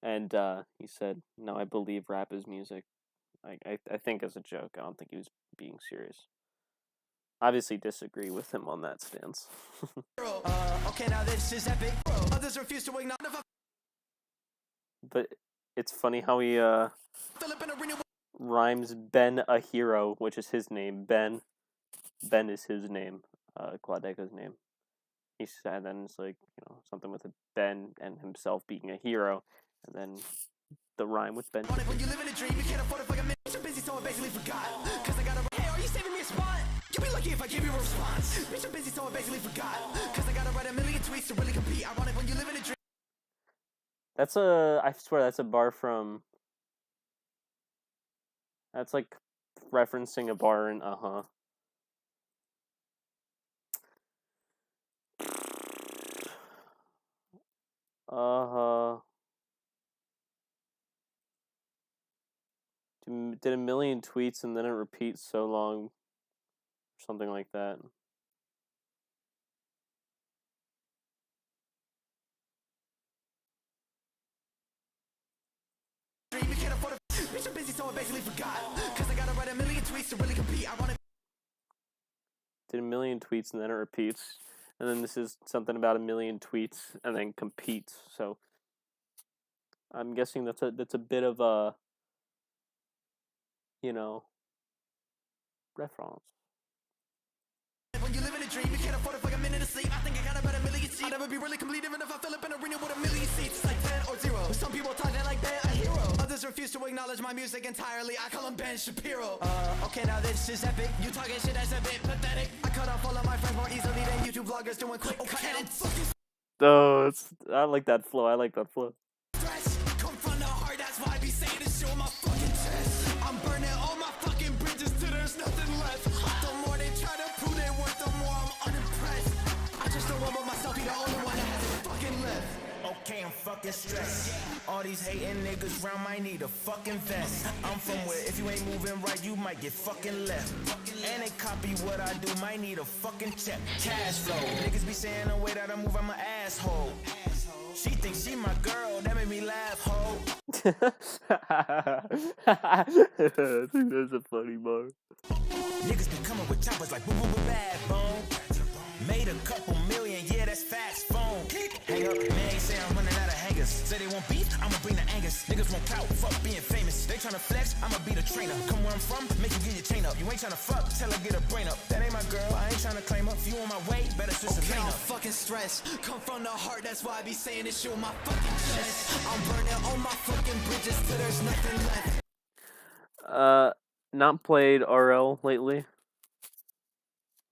and he said, "No, I believe rap is music." I think as a joke. I don't think he was being serious. Obviously disagree with him on that stance. Okay, now this is epic. Others refuse to acknowledge. But it's funny how he rhymes Ben a hero, which is his name. Ben is his name. Quadeca's name. He said, then it's like, something with a Ben and himself being a hero, and then the rhyme with Ben. When you live in a dream, you can't afford to fuck a minute. So busy, so I basically forgot. Cause I got a. Hey, are you saving me a spot? You'll be lucky if I give you a response. Bitch, I'm busy, so I basically forgot. Cause I gotta write a million tweets to really compete. Ironic when you live in a dream. I swear that's a bar from. That's like referencing a bar in Uh-huh. Uh-huh. Did a million tweets and then it repeats so long. Something like that. Bitch, I'm busy, so I basically forgot. Cause I gotta write a million tweets to really compete. Did a million tweets and then it repeats. And then this is something about a million tweets and then competes. So I'm guessing that's a bit of a, reference. When you live in a dream, you can't afford to fuck a minute of sleep. I think I got about a million sheets. I'd never be really complete even if I fill up in a arena with a million seats. It's like 10 or 0. Some people talk that like they're a hero. Others refuse to acknowledge my music entirely. I call them Ben Shapiro. Okay, now this is epic. You talking shit that's a bit pathetic. I cut off all of my friends more easily than YouTube vloggers doing quick cut edits. Oh, I like that flow. Come from the heart, that's why I be saying this shit with my fucking chest. I'm burning all my fucking bridges till there's nothing left. The more they try to prove they worth, the more I'm unimpressed. I just don't want myself be the only one that hasn't fucking left. Okay, I'm fucking stressed. All these hating niggas round might need a fucking vest. I'm from where if you ain't moving right, you might get fucking left. And they copy what I do, might need a fucking check. Cash flow. Niggas be saying the way that I move, I'm an asshole. She thinks she my girl, that made me laugh, ho. I think that's a funny bar. Niggas be coming with choppers like bad bone. Made a couple million, yeah, that's fast phone. Hang up, man, ain't say I'm running out of hangers. Say they want beef, I'ma bring the Angus. Niggas want clout, fuck being famous. They tryna flex, I'ma be the trainer. Come where I'm from, make you get your chain up. You ain't tryna fuck, tell her get a brain up. That ain't my girl, I ain't tryna claim her. If you on my way, better switch the lane up. I'm fucking stressed, come from the heart, that's why I be saying this shit with my fucking chest. I'm burning all my fucking bridges till there's nothing left. Not played RL lately.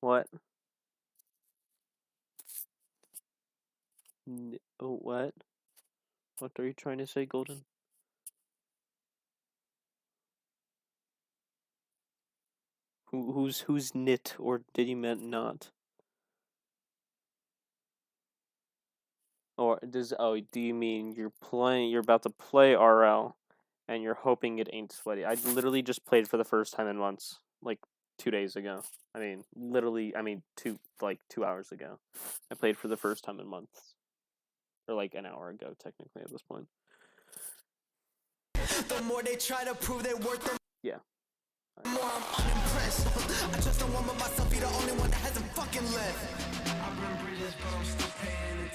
What? Oh, what? What are you trying to say, Golden? Who's knit, or did you meant not? Or do you mean you're about to play RL and you're hoping it ain't sweaty? I literally just played for the first time in months, like 2 days ago. Literally 2 hours ago. I played for the first time in months. Or like an hour ago, technically, at this point. The more they try to prove they worth them, yeah. The more I'm unimpressed. I just don't want myself be the only one that hasn't fucking left. I burn bridges, but I'm still paying it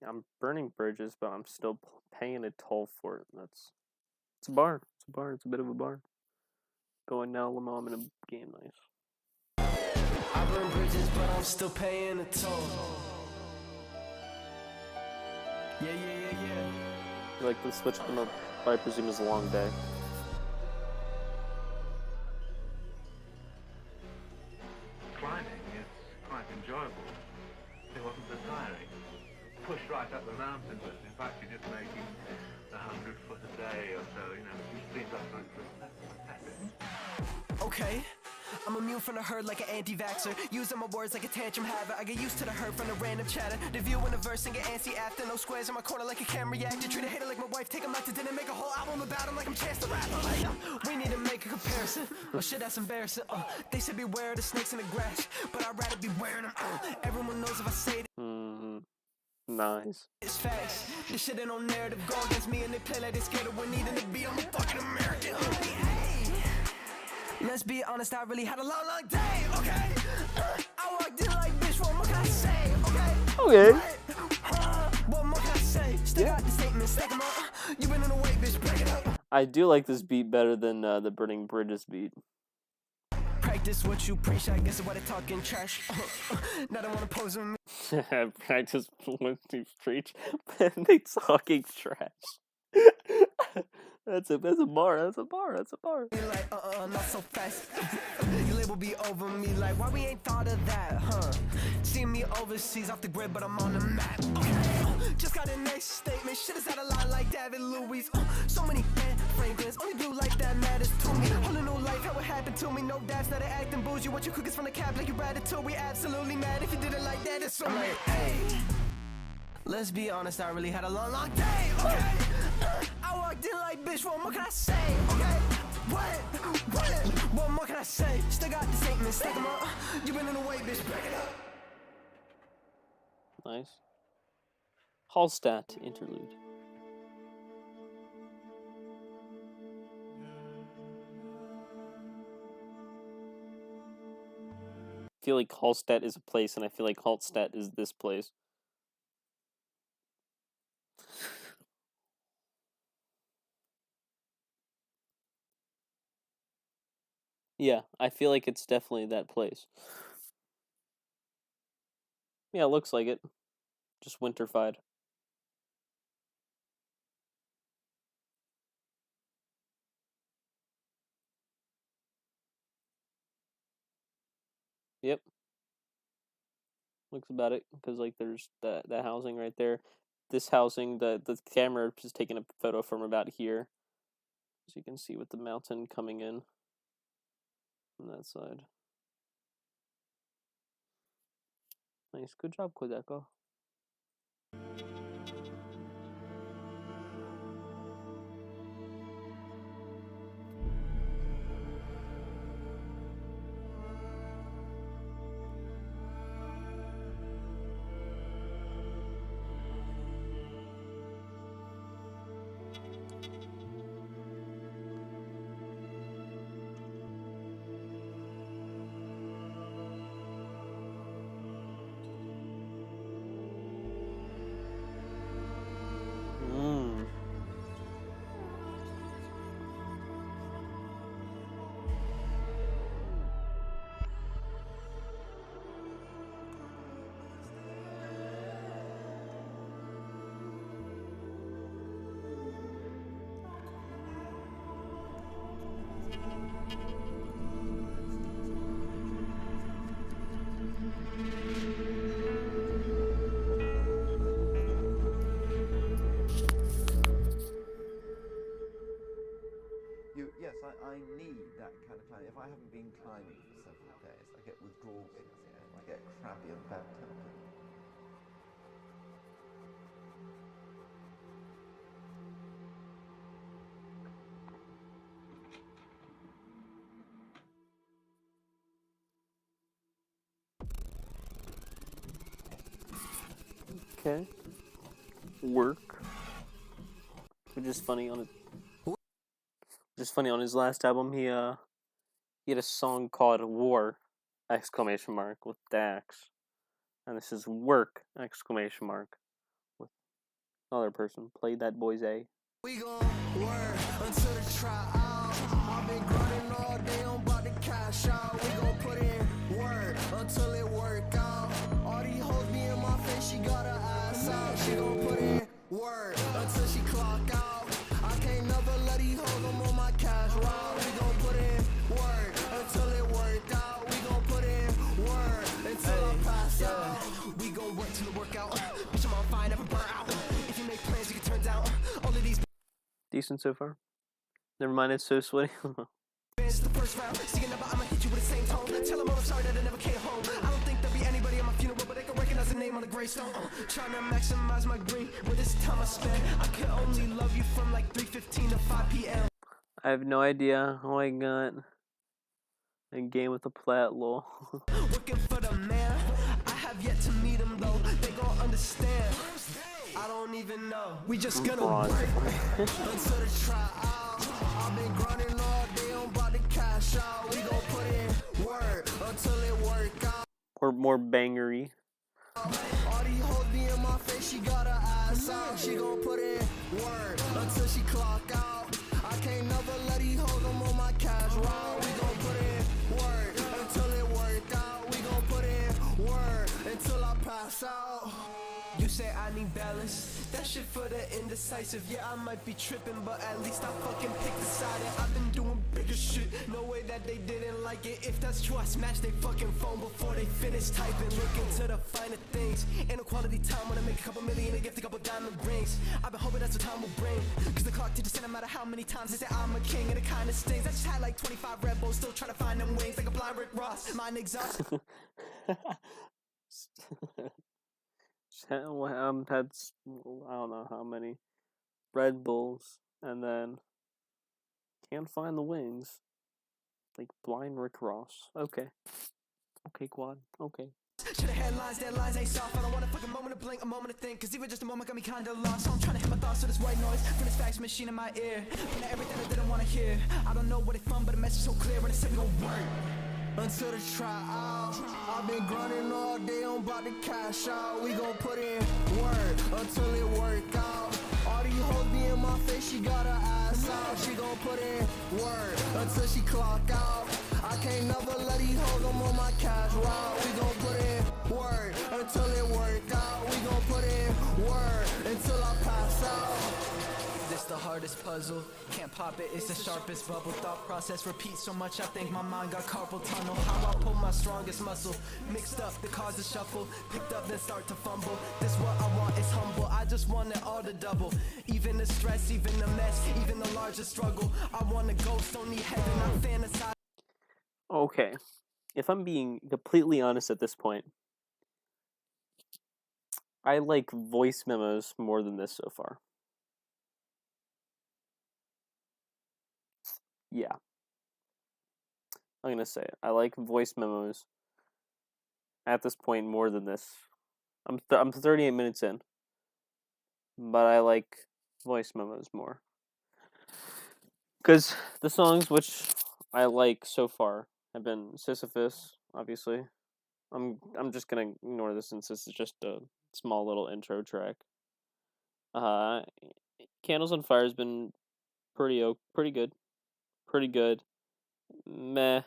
toll. I'm burning bridges, but I'm still paying a toll for it. It's a bar. It's a bit of a bar. Going now, lmao, I'm in a game nice. I burn bridges, but I'm still paying a toll. Like the switch from the, what I presume is a long day. Climbing is quite enjoyable. It wasn't so tiring. Pushed right up the mountain, but in fact you're just making 100 foot a day or so, you know, which seems like epic. Okay. I'm immune from the herd like an anti-vaxxer. Using my words like a tantrum haver. I get used to the hurt from the random chatter. The view in the verse and get antsy after. No squares in my corner like a camera reactor. Treat a hater like my wife, take him out to dinner. Make a whole album about him like I'm Chance the Rapper. Like, we need to make a comparison. Oh shit, that's embarrassing. They should beware of the snakes in the grass, but I'd rather be wearing them. Everyone knows if I say it. Nice. It's facts. This shit ain't no narrative. Go against me and they play like they scared of winning to be. I'm a fucking American. Hey. Let's be honest, I really had a long, long day, okay? I walked in like, bitch, what more can I say, okay? Okay. What more can I say? Still got the statement, stack 'em up. You been in the way, bitch, break it up. I do like this beat better than the Burning Bridges beat. Practice what you preach, I guess why they talking trash. Now they wanna pose with me. Practice what you preach, but they talking trash. That's a bar. That's a bar. Like, not so fast. Your label be over me, like, why we ain't thought of that, huh? See me overseas off the grid, but I'm on the map. Okay. Just got a next statement. Shit is out of line like David Louis. So many bad fragrance. Only blue like that matters to me. Whole new life, how it happened to me. No dabs, not acting bougie. What you cookies from the cap like you ratatouille. Absolutely mad if you did it like that. It's so like, hey. Let's be honest, I really had a long, long day, okay? I walked in like, bitch, what more can I say, okay? What more can I say? Still got the statement, stack 'em up. You been in the way, bitch, break it up. Nice. Hallstatt interlude. I feel like Hallstatt is a place, and I feel like Hallstatt is this place. Yeah, I feel like it's definitely that place. Yeah, it looks like it. Just winterfied. Yep. Looks about it, because like there's that housing right there. This housing, the camera is taking a photo from about here. So you can see with the mountain coming in on that side. Nice, good job, Quadeca. Yes, I need that kind of climbing. If I haven't been climbing for several days, I get withdrawal symptoms, I get crabby and bad temper. Okay. Work. Which is funny on it. Just funny, on his last album, he had a song called "War!" exclamation mark with Dax, and this is "Work!" exclamation mark with another person. Played that boy's A. We gon' work until the trial. I've been grinding all day, I'm about to cash out. We gon' put in work until it work out. All these hoes be in my face, she got her ass out. She gon' put in work. decent so far. Never mind, it's so sweaty. It's the first round. See, never I'ma hit you with the same tone. Tell them all I'm sorry that I never came home. I don't think there'll be anybody at my funeral, but they can recognize the name on the gravestone. Trying to maximize my green with this time I spend. I can only love you from like 3:15 to 5 p.m. I have no idea how I got a game with a plat, lol. Working for the man. I have yet to meet him though. They gon' understand. I don't even know. We just gonna work until the trial. I've been grinding all day on about the cash out. We gon' put in work until it work out. Or more bangery. All these hoes be in my face, she got her ass out. She gon' put in work until she clock out. I can't never let these hoes, I'm on my cash route. We gon' put in work until it work out. We gon' put in work until I pass out. You say I need balance, that shit for the indecisive. Yeah, I might be tripping, but at least I fucking picked a side. And I've been doing bigger shit, no way that they didn't like it. If that's true, I smashed their fucking phone before they finish typing. Look into the finer things, ain't no quality time when I make a couple million and gift a couple diamond rings. I've been hoping that's what time will bring, cause the clock teaches no matter how many times they say I'm a king, and it kinda stings. I just had like 25 Red Bulls, still trying to find them wings like a blind Rick Ross. Mine exhausted. Had I don't know how many Red Bulls, and then can't find the wings, like blind Rick Ross. Okay, Quad. Okay. To the headlines, deadlines ain't soft. I don't want a fucking moment to blink, a moment to think, cause even just a moment got me kinda lost. So I'm trying to hit my thoughts to this white noise from this fax machine in my ear. From everything I didn't wanna hear. I don't know what it's from, but the message so clear when it said we gon' work until the trial. I've been grinding all day on about the cash out. We gon' put in work until it work out. All these hoes be in my face, she got her ass out. She gon' put in work until she clock out. I can't never let these hoes, I'm on my cash route. We gon' put in work until it work out. We gon' put in work until I pass out. This the hardest puzzle, can't pop it, it's the sharpest bubble. Thought process repeats so much, I think my mind got carpal tunnel. How I pull my strongest muscle, mixed up, the cause a shuffle. Picked up, then start to fumble. This what I want is humble, I just want it all to double. Even the stress, even the mess, even the largest struggle. I want a ghost, don't need heaven, I fantasize. Okay, if I'm being completely honest at this point, I like voice memos more than this so far. Yeah. I'm gonna say it. I like voice memos at this point more than this. I'm 38 minutes in, but I like voice memos more. Because the songs which I like so far have been Sisyphus, obviously. I'm just gonna ignore this since this is just a small little intro track. Candles on Fire has been pretty good. Pretty good. Meh.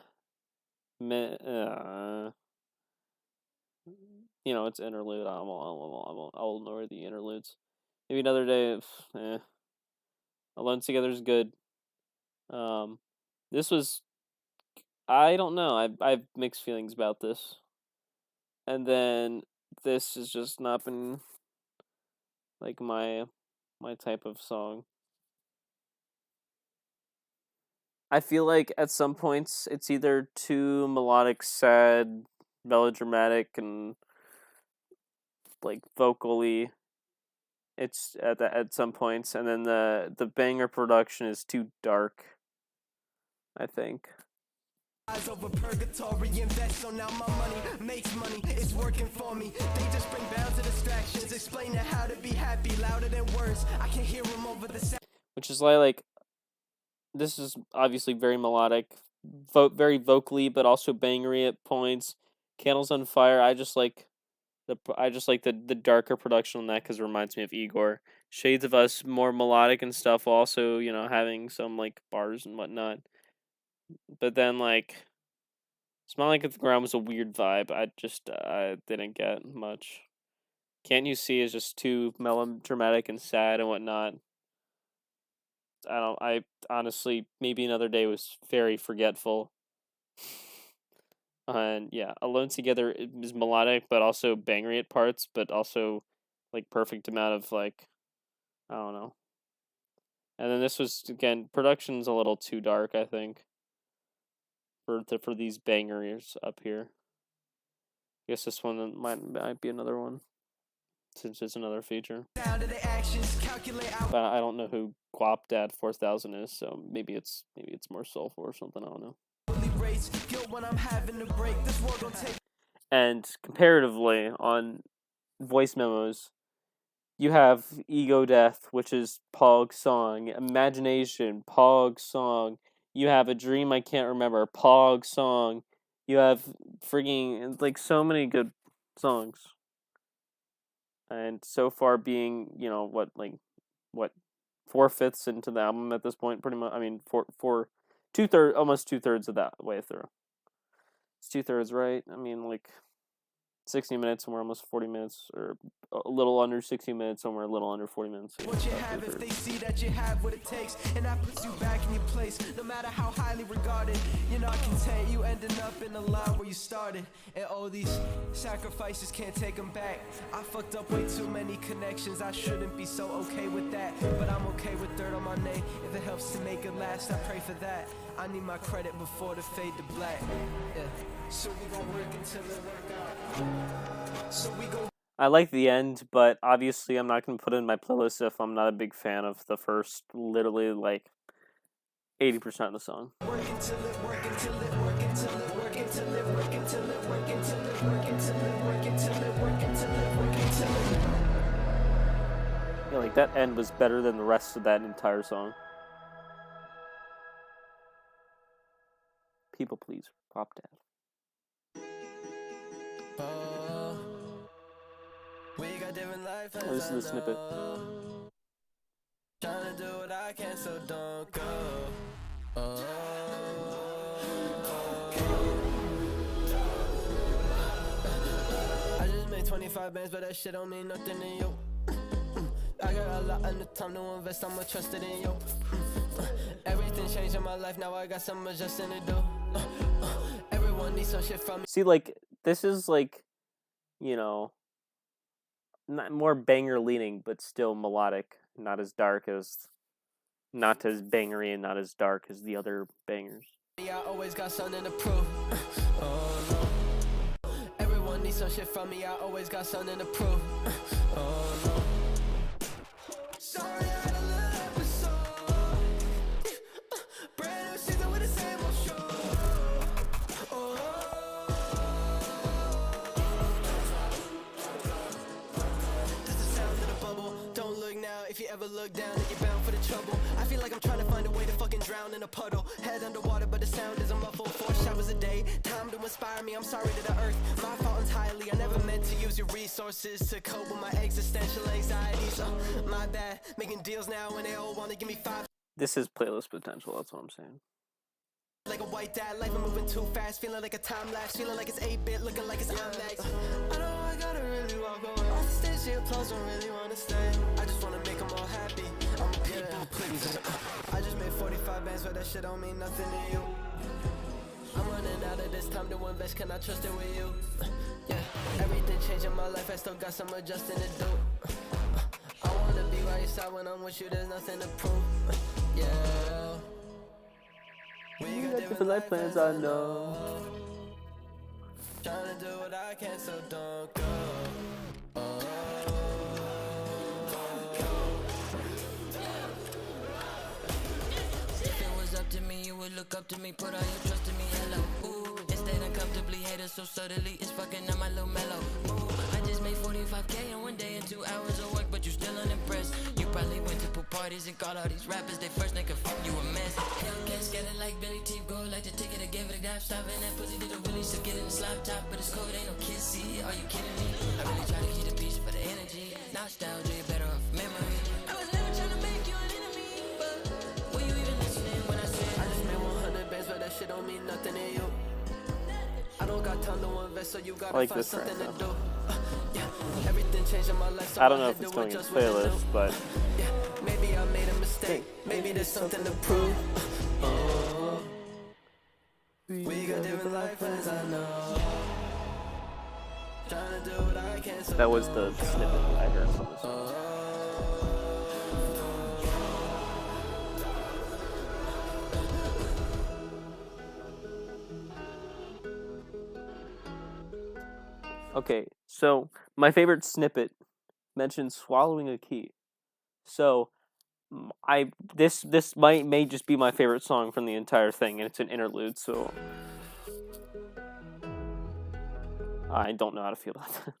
You know, it's interlude. I'll ignore the interludes. Maybe another day. Alone Together is good. This was. I don't know. I've mixed feelings about this. And then this has just not been like my type of song. I feel like at some points it's either too melodic, sad, melodramatic, and like vocally. It's at some points, and then the banger production is too dark, I think. Over purgatory, invest, so now my money makes money, it's working for me. They just bring bounds to distractions, explaining how to be happy, louder than words. I can hear them over the sound. Which is why, like, this is obviously very melodic, very vocally, but also bangery at points. Candles on Fire, I just like the darker production on that because it reminds me of Igor. Shades of Us, more melodic and stuff, also, you know, having some like bars and whatnot. But then like Smiling at the Ground was a weird vibe. I didn't get much. Can't You See is just too melodramatic and sad and whatnot. I honestly, maybe Another Day was very forgetful. And yeah, Alone Together is melodic, but also bangery at parts, but also like perfect amount of like, I don't know. And then this was, again, production's a little too dark, I think, for these bangers up here. I guess this one might be another one, since it's another feature. But I don't know who Guapdad 4000 is, so maybe it's more soulful or something. I don't know. And comparatively, on voice memos, you have Ego Death, which is Pog Song, Imagination, Pog Song. You have A Dream I Can't Remember, Pog Song. You have frigging, like, so many good songs. And so far being, you know, what 4/5 into the album at this point, pretty much. I mean, almost 2/3 of that way through. It's 2/3, right? I mean, like, 60 minutes, somewhere almost 40 minutes, or a little under 60 minutes, somewhere a little under 40 minutes. What you have if they see that you have what it takes, and that puts you back in your place, no matter how highly regarded. You're not content, you ending up in the line where you started, and all these sacrifices can't take them back. I fucked up way too many connections, I shouldn't be so okay with that, but I'm okay with dirt on my name. If it helps to make it last, I pray for that. I need my credit before the fade to black. Yeah. So we gon' work until it work out. So we gon' I like the end, but obviously I'm not going to put it in my playlist if I'm not a big fan of the first, literally, like, 80% of the song. work until it work until it work until it work until it work until it work until it work until it work until it work until it work until it. Yeah, like, that end was better than the rest of that entire song. People please, Guapdad. We got different life Oh, this is the snippet. Trying to do what I can, so don't go. I just made 25 bands, but that shit don't mean nothing to you. I got a lot of time to invest, I'm more trusted in you. Everything changed in my life, now I got some adjusting to do. Everyone needs some shit from me. See, like, this is, like, you know, not more banger leaning, but still melodic. Not as bangery and not as dark as the other bangers. I always got something to prove. Everyone needs some shit from me, I always got something to prove. Sorry, I had a little episode. Brand new season with the same old show. This is the sound of the bubble. Don't look now, if you ever look down, then you're bound for the trouble. I feel like I'm trying to find a way to fucking drown in a puddle. Head underwater, but the sound isn't muffled. 4 showers a day, time to inspire me. I'm sorry to the earth, my fault entirely. I never meant to use your resources to cope with my existential anxieties. My bad, making deals now when they all want to give me 5. This is playlist potential, that's what I'm saying. Like a white dad, life is moving too fast. Feeling like a time lapse, feeling like it's 8-bit, looking like it's IMAX. I know I gotta really walk away. Off the stage, she applause, don't really wanna stay. I just wanna make them all happy. I'm a people, please. I just made 45 bands, but that shit don't mean nothing to you. I'm running out of this time to invest, can I trust it with you? Yeah, everything changed in my life, I still got some adjusting to do. I wanna be by your side when I'm with you, there's nothing to prove. Yeah. We got different life plans, I know. Trying to do what I can, so don't go. If it was up to me, you would look up to me, put all your trust in me, hello. Ooh, instead uncomfortably haters so subtly, it's fucking up my little mellow. Ooh, I just made 45K in 1 day and 2 hours of work, but you still unimpressed. You probably went to pool parties and called all these rappers, they first nigga fuck you a mess. Young cats get it like Billy T, go like the ticket, I gave it a gap, stopping that pussy did a really so get in the slap top, but it's cold, ain't no kiss, see, are you kidding me? I really try to keep the peace for the energy, nostalgia, you're better off memory. I was never trying to make you an enemy, but were you even listening when I said I just made 100 bands, but that shit don't mean nothing to you. I don't got time to invest, so you gotta like find this something track, to do. Yeah, everything changed in my life, so I don't know had if it's to going in adjust what to playlist, do. but Yeah, maybe I made a mistake, maybe there's something to prove. We got different life plans, I know. Trying to do what I can, so that was the snippet I heard from the song. Okay, so my favorite snippet mentions swallowing a key. So this may just be my favorite song from the entire thing, and it's an interlude. So I don't know how to feel about that.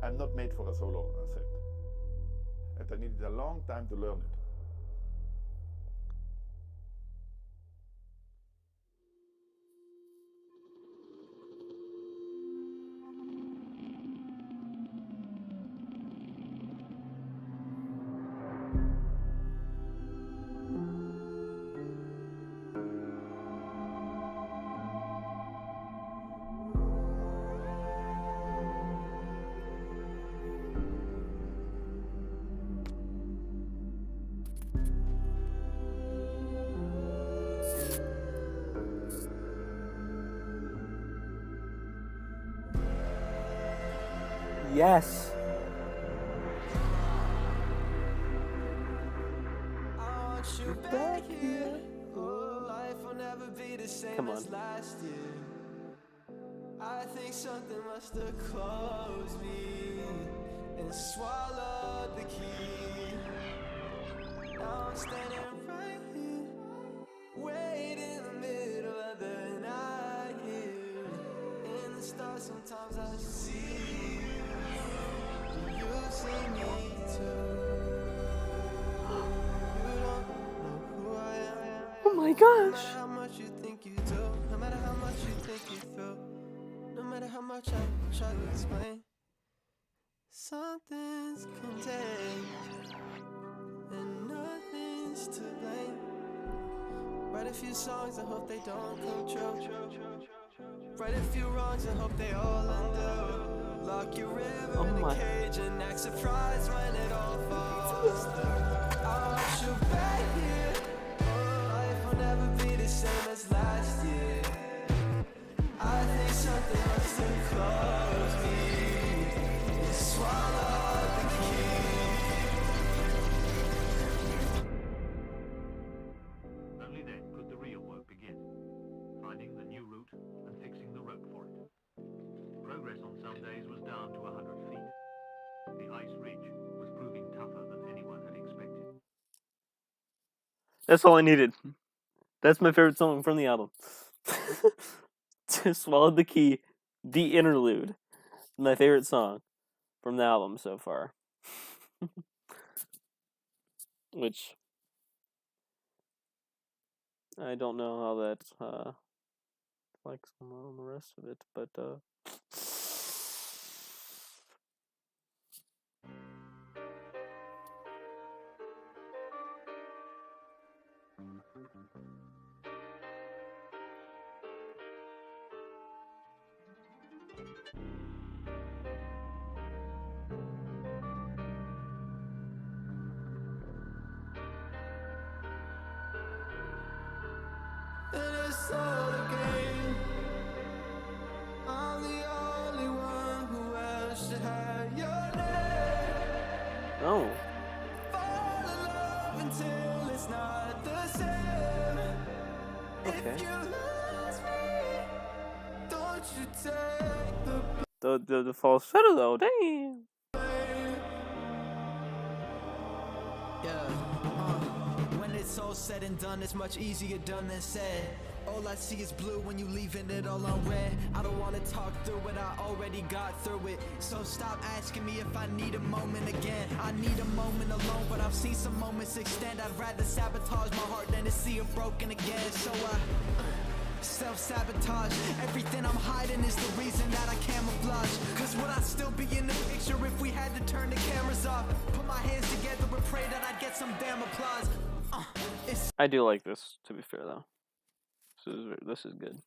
I'm not made for a solo set. And I needed a long time to learn it. Yes. Back here, oh, life will never be the same Come on. as last year. I think something must have closed me and swallowed the key. Now I'm standing right here, waiting in the middle of the night here. In the stars, sometimes I see you. Do you see me too? Oh my gosh. No matter how much you think you do, no matter how much you think you feel, no matter how much I try to explain, something's contained and nothing's to blame. Write a few songs, I hope they don't come true. Right a few wrongs, I hope they all undo. Lock your river in a cage and act surprised when it all falls through. I want you back here. Life will never be the same as last year. I think something must have closed me and swallowed the key. Only then could the real work begin, finding the new route and fixing the rope for it. Progress on some days was down to 100 feet. The ice ridge was proving tougher than anyone had expected. That's all I needed. That's my favorite song from the album. Swallowed the Key, the interlude. My favorite song from the album so far. Which I don't know how that like some on the rest of it, but And it's all a game. I'm the only one who else should have your name. oh. Fall in love until it's not the same. Okay. If you lose me, don't you take The falsetto though, damn. Yeah. When it's all said and done, it's much easier done than said. All I see is blue when you leaving it all unread. I don't wanna talk through it, I already got through it. So stop asking me if I need a moment again. I need a moment alone, but I've seen some moments extend. I'd rather sabotage my heart than to see it broken again. So I self-sabotage. Everything I'm hiding is the reason that I camouflage. Cause would I still be in the picture if we had to turn the cameras off? Put my hands together and pray that I'd get some damn applause. I do like this, to be fair though. This is good.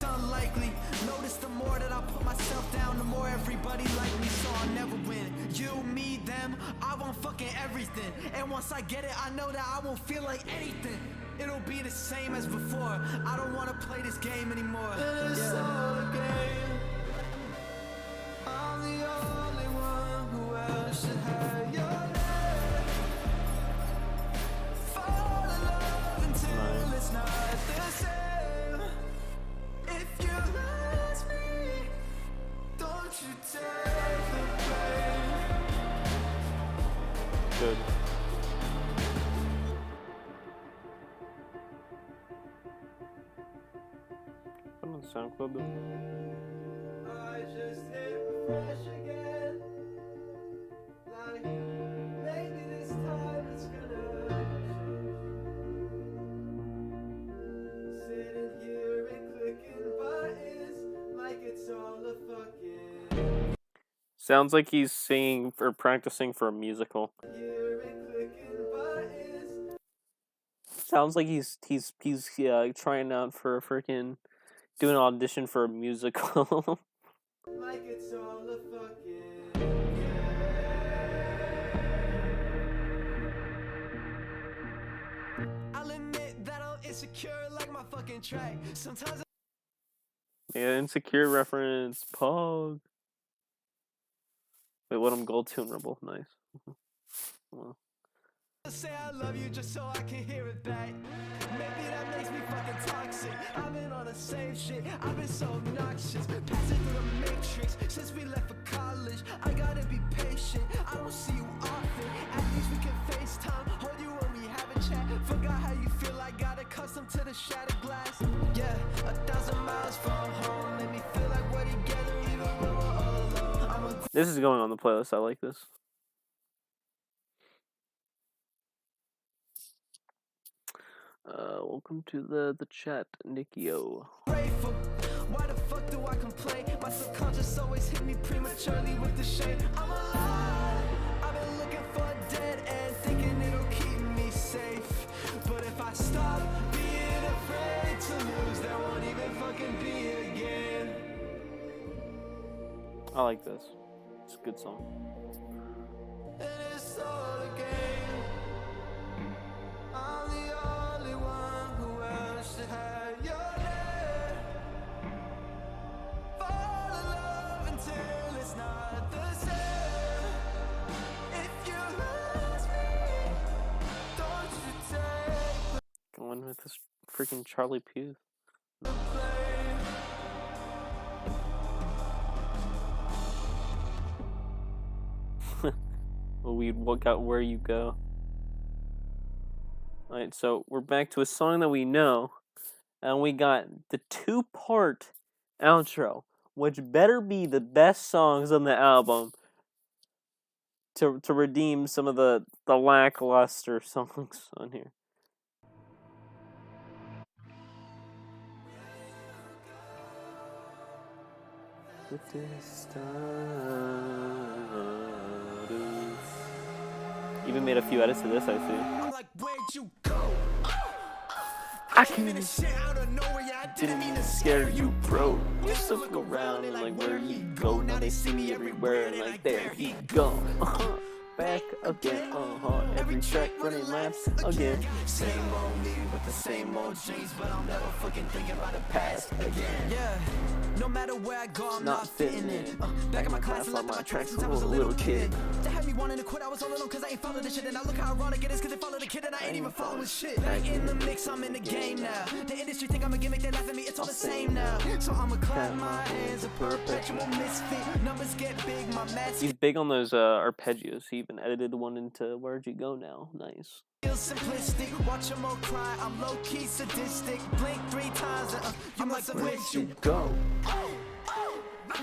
Unlikely. Notice the more that I put myself down, the more everybody like me, so I'll never win. You, me, them, I want fucking everything. And once I get it, I know that I won't feel like anything. It'll be the same as before. I don't want to play this game anymore. It's all a game. I'm the only one who else should have your name. Fall in love until it's Good. Put on SoundCloud though. I just hit refresh again. Like, maybe this time it's gonna change. Sitting here and clicking buttons like it's all a fucking. Sounds like he's singing or practicing for a musical. Here and clicking buttons. Sounds like he's trying out for a freaking doing an audition for a musical. Like it's all a fucking. I'll admit that I'm insecure like my fucking track. Sometimes Yeah, insecure reference. Pog. Wait, what? I'm gold tune rebel. Nice. Well. I say I love you just so I can hear it back. Maybe that makes me fucking toxic. I've been on the same shit. I've been so obnoxious. Passing through the matrix since we left for college. I gotta be patient. I don't see you often. At least we can FaceTime. Hold you when we have a chat. Forgot how you feel. I got accustomed to the shattered glass. Yeah, 1,000 miles from home. Let me feel like we're together even when we're all alone. This is going on the playlist. I like this. Welcome to the chat, Nikio. Grateful. Why the fuck do I complain? My subconscious always hit me prematurely with the shame. I'm alive. I've been looking for a dead end, thinking it'll keep me safe. But if I stop being afraid to lose, there won't even fucking be again. I like this. It's a good song. And it's all a game. I'm the only one who else to have your name. Fall in love until it's not the same. If you lose me, don't you take Going with this freaking Charlie Puth. the blame. Well, we look out where you go. Alright, so we're back to a song that we know. And we got the 2-part outro, which better be the best songs on the album to redeem some of the lackluster songs on here. The even made a few edits to this, I see. I'm like, where'd you go? I came in the shit out of nowhere, yeah, I didn't mean to scare you, bro. Used to look around and like, where he go? Now they see me everywhere and like, there he go. Back again, every track running laps again. Same old me with the same old dreams, but I'm never fucking thinking about the past again. Yeah, no matter where I go, I'm not fitting in. Back in my class and left my tracks since I was a little kid. They had me wanting to quit, I was all alone cause I ain't following this shit. And I look how ironic it is cause they followed the kid and I ain't even following shit. Back in the mix, I'm in the game now. The industry think I'm a gimmick, they laugh at me, it's all the same now. So I'ma clap my hands, a perpetual misfit. Numbers get big, my maths. He's big on those arpeggios. He even edited one into Where'd You Go Now. Nice. Feel simplistic, watch them all cry. I'm low-key sadistic. Blink 3 times and I'm like, where'd you go?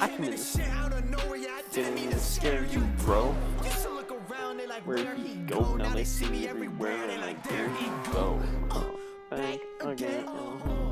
I came in the shit out of nowhere, yeah, I didn't mean to scare you, bro. Used to look around, they like, Where'd he go? Now they see me everywhere and like, there he go. Back again,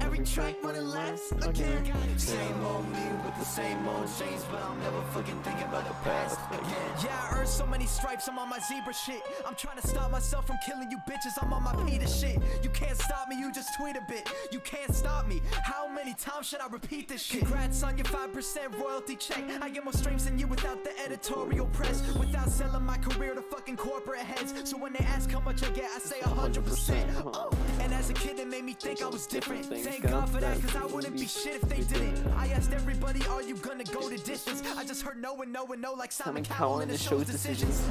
every track running laps again. Same old me with the same old chains, but I'm never fucking thinking about the past again. Yeah, I earned so many stripes, I'm on my zebra shit. I'm trying to stop myself from killing you bitches, I'm on my Peter shit. You can't stop me, you just tweet a bit. You can't stop me, how many times should I repeat this shit? Congrats on your 5% royalty check. I get more streams than you without the editorial press, without selling my career to fucking corporate heads. So when they ask how much I get, I say 100%. And as a kid it made me think I was different. Thank God for that, cause I wouldn't be shit if they didn't. I asked everybody, are you gonna go the distance? I just heard no and no and no, like Simon Cowell in the show's decisions.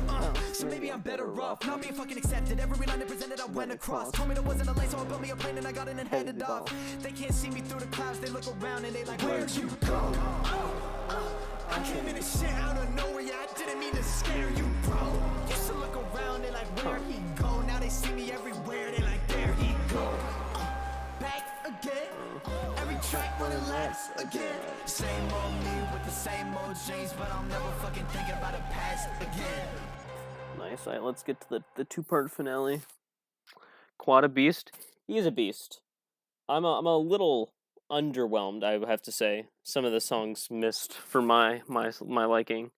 So maybe I'm better off not being fucking accepted. Every line they presented I went across. Told me there wasn't a lane, so I built me a plane and I got in and headed off. They can't see me through the clouds, they look around and they like, where'd you go? I came in the shit out of nowhere, yeah, I didn't mean to scare you, bro. Used to look around, they like, where he go. Now they see me everywhere, they like, there he go. Back again, every track running laps again. Same old me with the same old jeans, but I'll never fucking think about the past again. Nice. All right, let's get to the two-part finale. Quad a beast. He is a beast. I'm a little underwhelmed, I have to say. Some of the songs missed for my liking.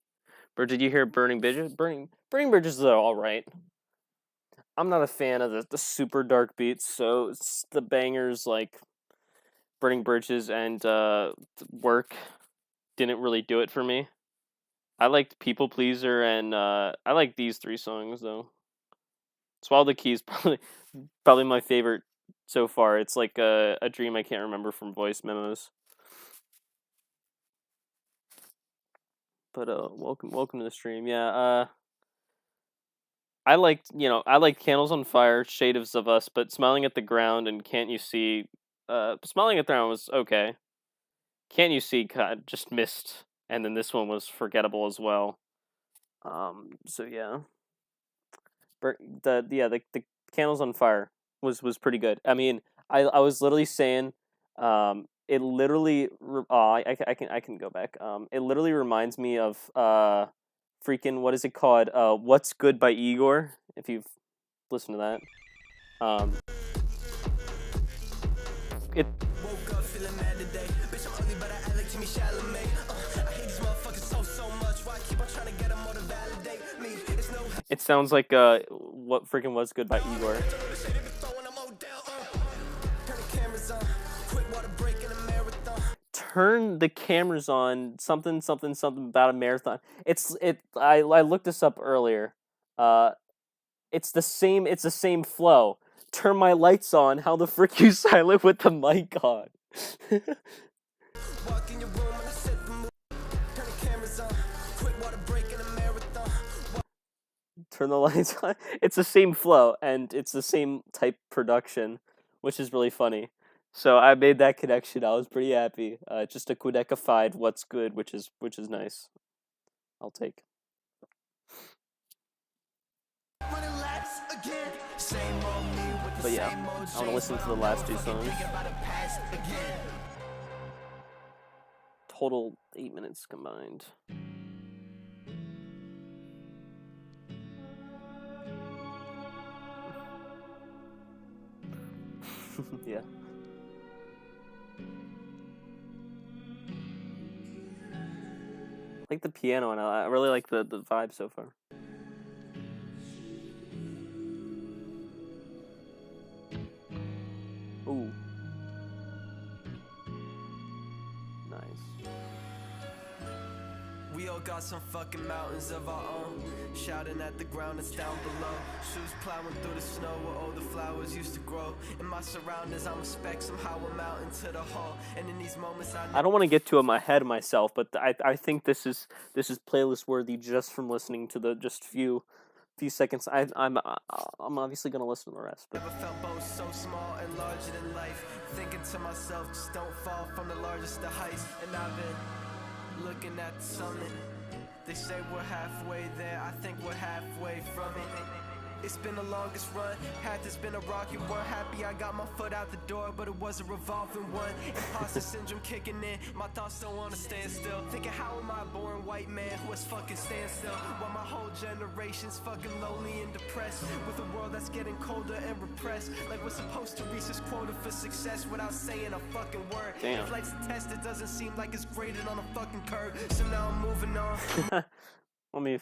But did you hear Burning Bridges? Burning Bridges are all right. I'm not a fan of the super dark beats, so it's the bangers like Burning Bridges and Work didn't really do it for me. I liked People Pleaser, and I like these three songs though. Swallow the Keys probably my favorite so far. It's like a dream I can't remember from voice memos. But welcome to the stream. Yeah, I liked Candles on Fire, Shades of Us, but Smiling at the Ground and Can't You See, Smiling at the Ground was okay. Can't You See just missed, and then this one was forgettable as well. So yeah. The Candles on Fire was pretty good. I mean, I was literally saying, it literally I can go back. It literally reminds me of freaking, what is it called? What's Good by Igor, if you've listened to that. It Woke up feeling mad today. Bitch, I'm ugly, but I act like Jimmy Chalamet. I hate these motherfuckers so much. Why I keep on trying to get them all to validate me? It's no. It sounds like What's Good by Igor. Turn the cameras on. Something about a marathon. I looked this up earlier. It's the same flow. Turn my lights on. How the frick you silent with the mic on? Walk in your room and I set the mood. Turn the cameras on. Quick water break in a marathon. Turn the lights on. It's the same flow and it's the same type production, which is really funny. So I made that connection. I was pretty happy. Just a Quadeca-fied What's Good, which is nice. I'll take. But yeah, I want to listen to the last two songs. Total 8 minutes combined. Yeah. I like the piano, and I really like the vibe so far. Ooh. Nice. We all got some fucking mountains of our own. Shouting at the ground that's down below. Shoes plowing through the snow where all the flowers used to grow. In my surroundings, I'm a speck, somehow a mountain to the whole. And in these moments, I don't want to get too ahead of myself, but I think this is playlist worthy just from listening to the just few seconds. I'm obviously gonna listen to the rest. But never felt both so small and larger than life. Thinking to myself, just don't fall from the largest of heights. And I've been looking at the summit. They say we're halfway there, I think we're halfway from it. It's been the longest run, path has been a rocky one. Happy I got my foot out the door, but it was a revolving one. Imposter syndrome kicking in, my thoughts don't wanna stand still. Thinking how am I a born white man who was fucking standstill, while my whole generation's fucking lonely and depressed, with a world that's getting colder and repressed. Like we're supposed to reach this quota for success without saying a fucking word. Damn. If life's a test, it doesn't seem like it's graded on a fucking curve. So now I'm moving on. let me.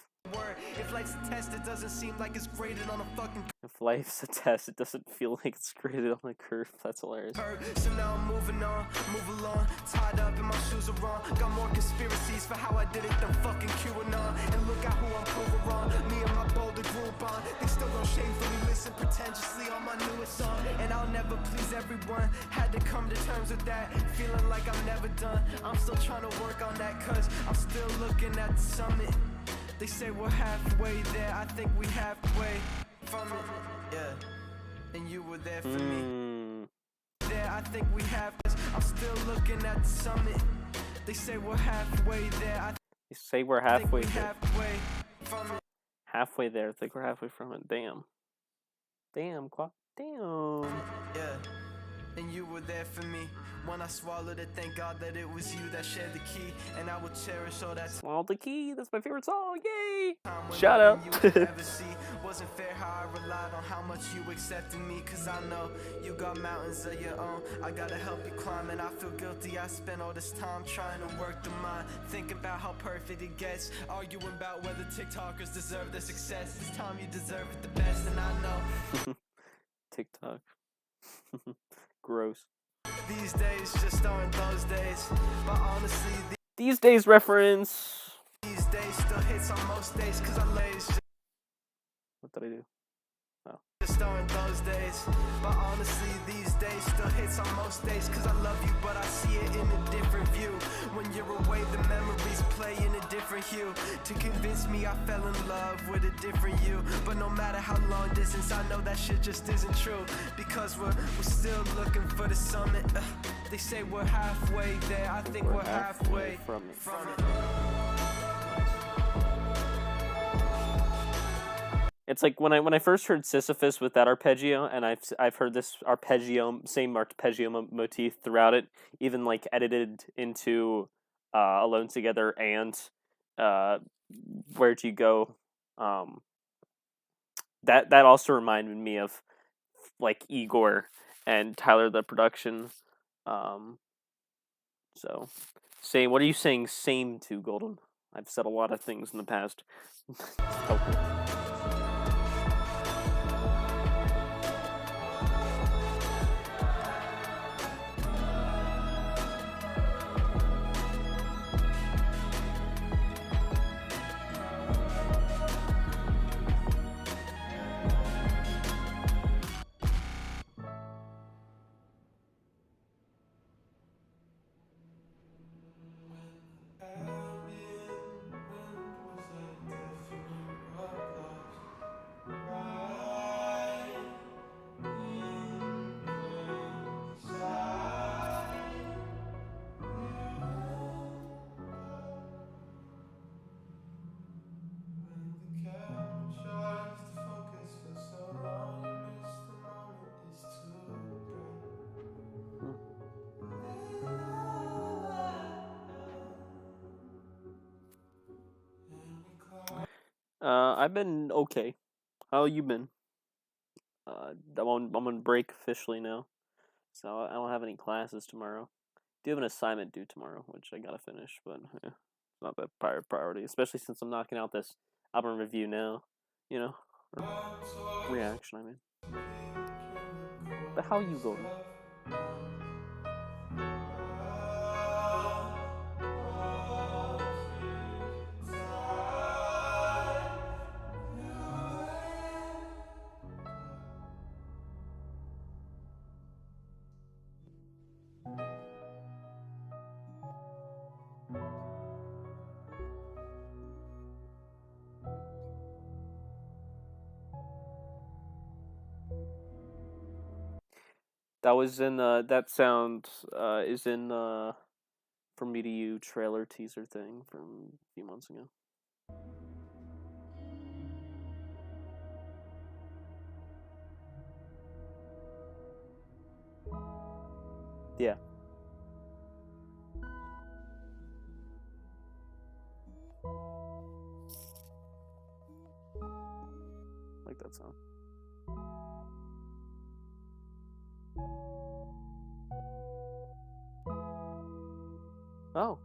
If life's a test, it doesn't seem like it's graded on a fucking curve. If life's a test, it doesn't feel like it's graded on a curve. That's hilarious. So now I'm moving on, move along. Tied up and my shoes are wrong. Got more conspiracies for how I did it than fucking QAnon. And look at who I'm proving wrong. Me and my boulder group on. They still don't shamefully listen pretentiously on my newest song. And I'll never please everyone. Had to come to terms with that. Feeling like I'm never done. I'm still trying to work on that, cause I'm still looking at the summit. They say we're halfway there, I think we halfway from it, yeah. And you were there for me. There, I think we have. I'm still looking at the summit. They say we're halfway there. You say we're halfway there. Halfway from it. Halfway there. I think we're halfway from it. Damn. Damn, Quad. Damn. Yeah. And you were there for me when I swallowed it. Thank God that it was you that shared the key, and I will cherish all that Swallowed the key. That's my favorite song. Yay! time when Shout out. you would ever see. Wasn't fair how I relied on how much you accepted me, cause I know you got mountains of your own. I gotta help you climb, and I feel guilty. I spent all this time trying to work the mind, thinking about how perfect it gets, arguing about whether TikTokers deserve the success. This time you deserve it the best, and I know TikTok. Gross. these days just aren't those days, but honestly These days reference. these days still hits on most days, cause I lays What did I do? Oh. just aren't those days, but honestly these days still hits on most days, cause I love you but I see it in a different view. When you're away the memories play in a different hue, to convince me I fell in love with a different you. But no matter how long distance, I know that shit just isn't true, because we're still looking for the summit. They say we're halfway there, I think we're halfway from it. It's like when I first heard Sisyphus with that arpeggio, and I've heard this arpeggio, same arpeggio motif throughout it, even like edited into Alone Together and Where'd You Go. That also reminded me of like Igor and Tyler the Production. So say, what are you saying same to, Golden? I've said a lot of things in the past. I've been okay. How you been? I'm on break officially now, so I don't have any classes tomorrow. I do have an assignment due tomorrow, which I gotta finish, but it's not that priority, especially since I'm knocking out this album review now, you know, or reaction, I mean. But how you going? That was in that sound is in From Me to You trailer teaser thing from a few months ago. Yeah. Like that sound. Oh.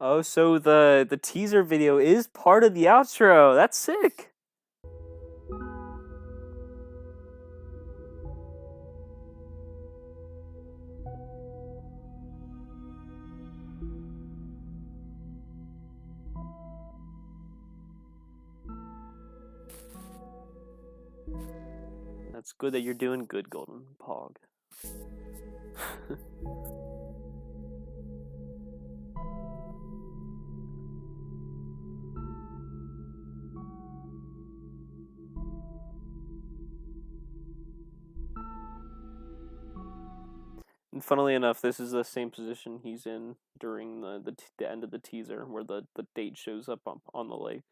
Oh, so the teaser video is part of the outro. That's sick. That's good that you're doing good, Golden Pog. funnily enough, this is the same position he's in during the end of the teaser, where the date shows up on the lake.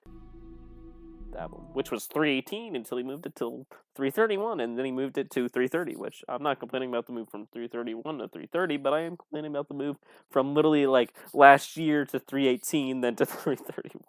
That one, which was 3:18 until he moved it till 3:31, and then he moved it to 3:30. Which I'm not complaining about the move from 3:31 to 3:30, but I am complaining about the move from literally like last year to 3:18, then to 3:31.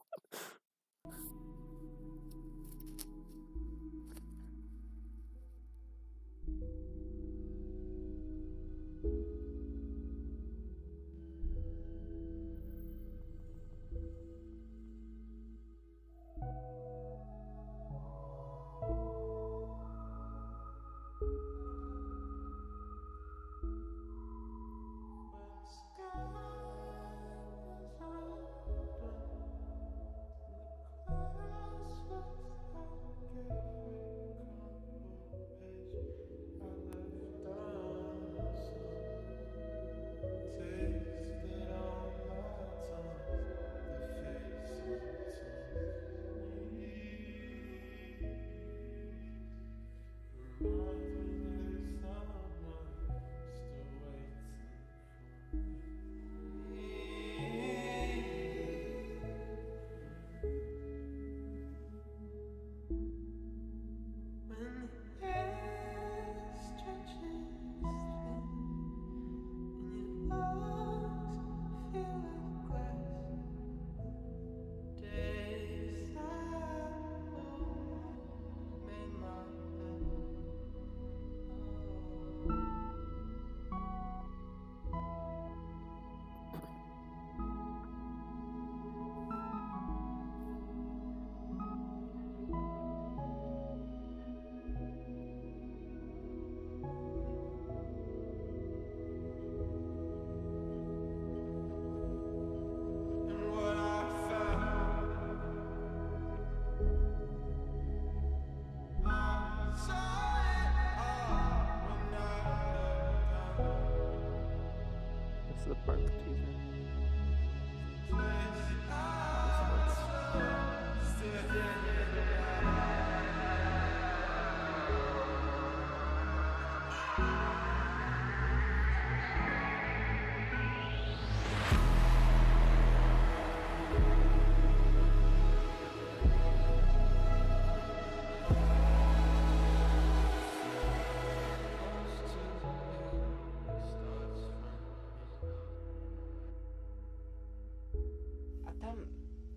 This is the part of the teaser.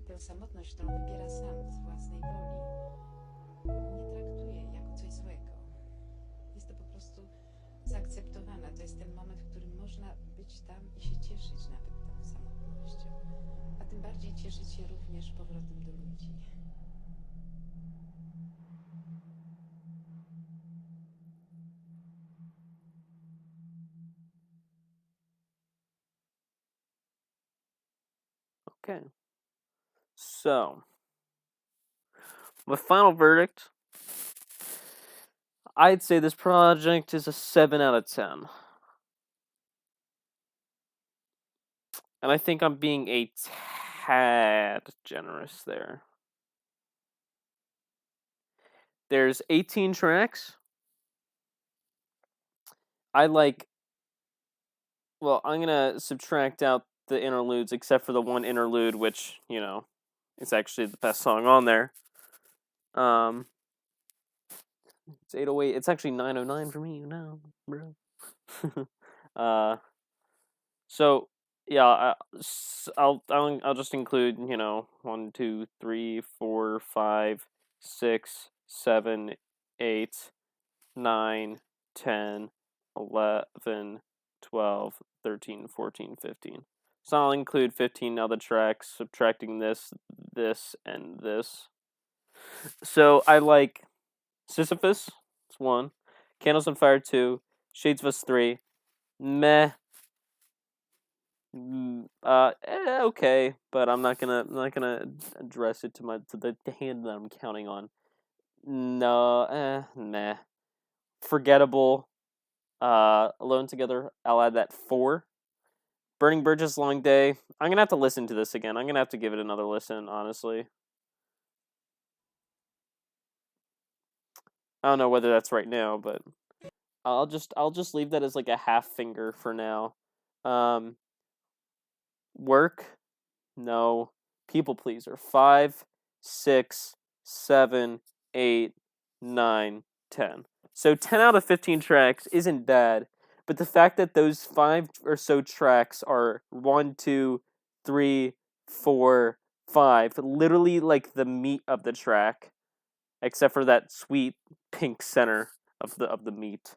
Tę samotność, którą wybiera sam z własnej woli, nie traktuje jako coś złego. Jest to po prostu zaakceptowane. To jest ten moment, w którym można być tam i się cieszyć nawet tą samotnością. A tym bardziej cieszyć się również powrotem do ludzi. Okay. So, my final verdict, I'd say this project is a 7 out of 10. And I think I'm being a tad generous there. There's 18 tracks. I'm gonna subtract out the interludes, except for the one interlude, which, is actually the best song on there. It's 808. It's actually 909 for me now, bro. So yeah, I'll just include 1, 2, 3, 4, 5, 6, 7, 8, 9, 10, 11, 12, 13, 14, 15. So I'll include 15 other tracks, subtracting this, and this. So I like Sisyphus, it's 1. Candles on Fire, 2. Shades of Us, 3. Meh. Okay, but I'm not gonna address it to the hand that I'm counting on. No, meh. Forgettable. Alone Together, I'll add that 4. Burning Bridges, Long Day. I'm gonna have to listen to this again. I'm gonna have to give it another listen, honestly. I don't know whether that's right now, but I'll just leave that as like a half finger for now. Work, no. People pleaser, 5, 6, 7, 8, 9, 10. So 10 out of 15 tracks isn't bad, but the fact that those 5 or so tracks are 1, 2, 3, 4, 5, literally like the meat of the track, except for that sweet pink center of the meat,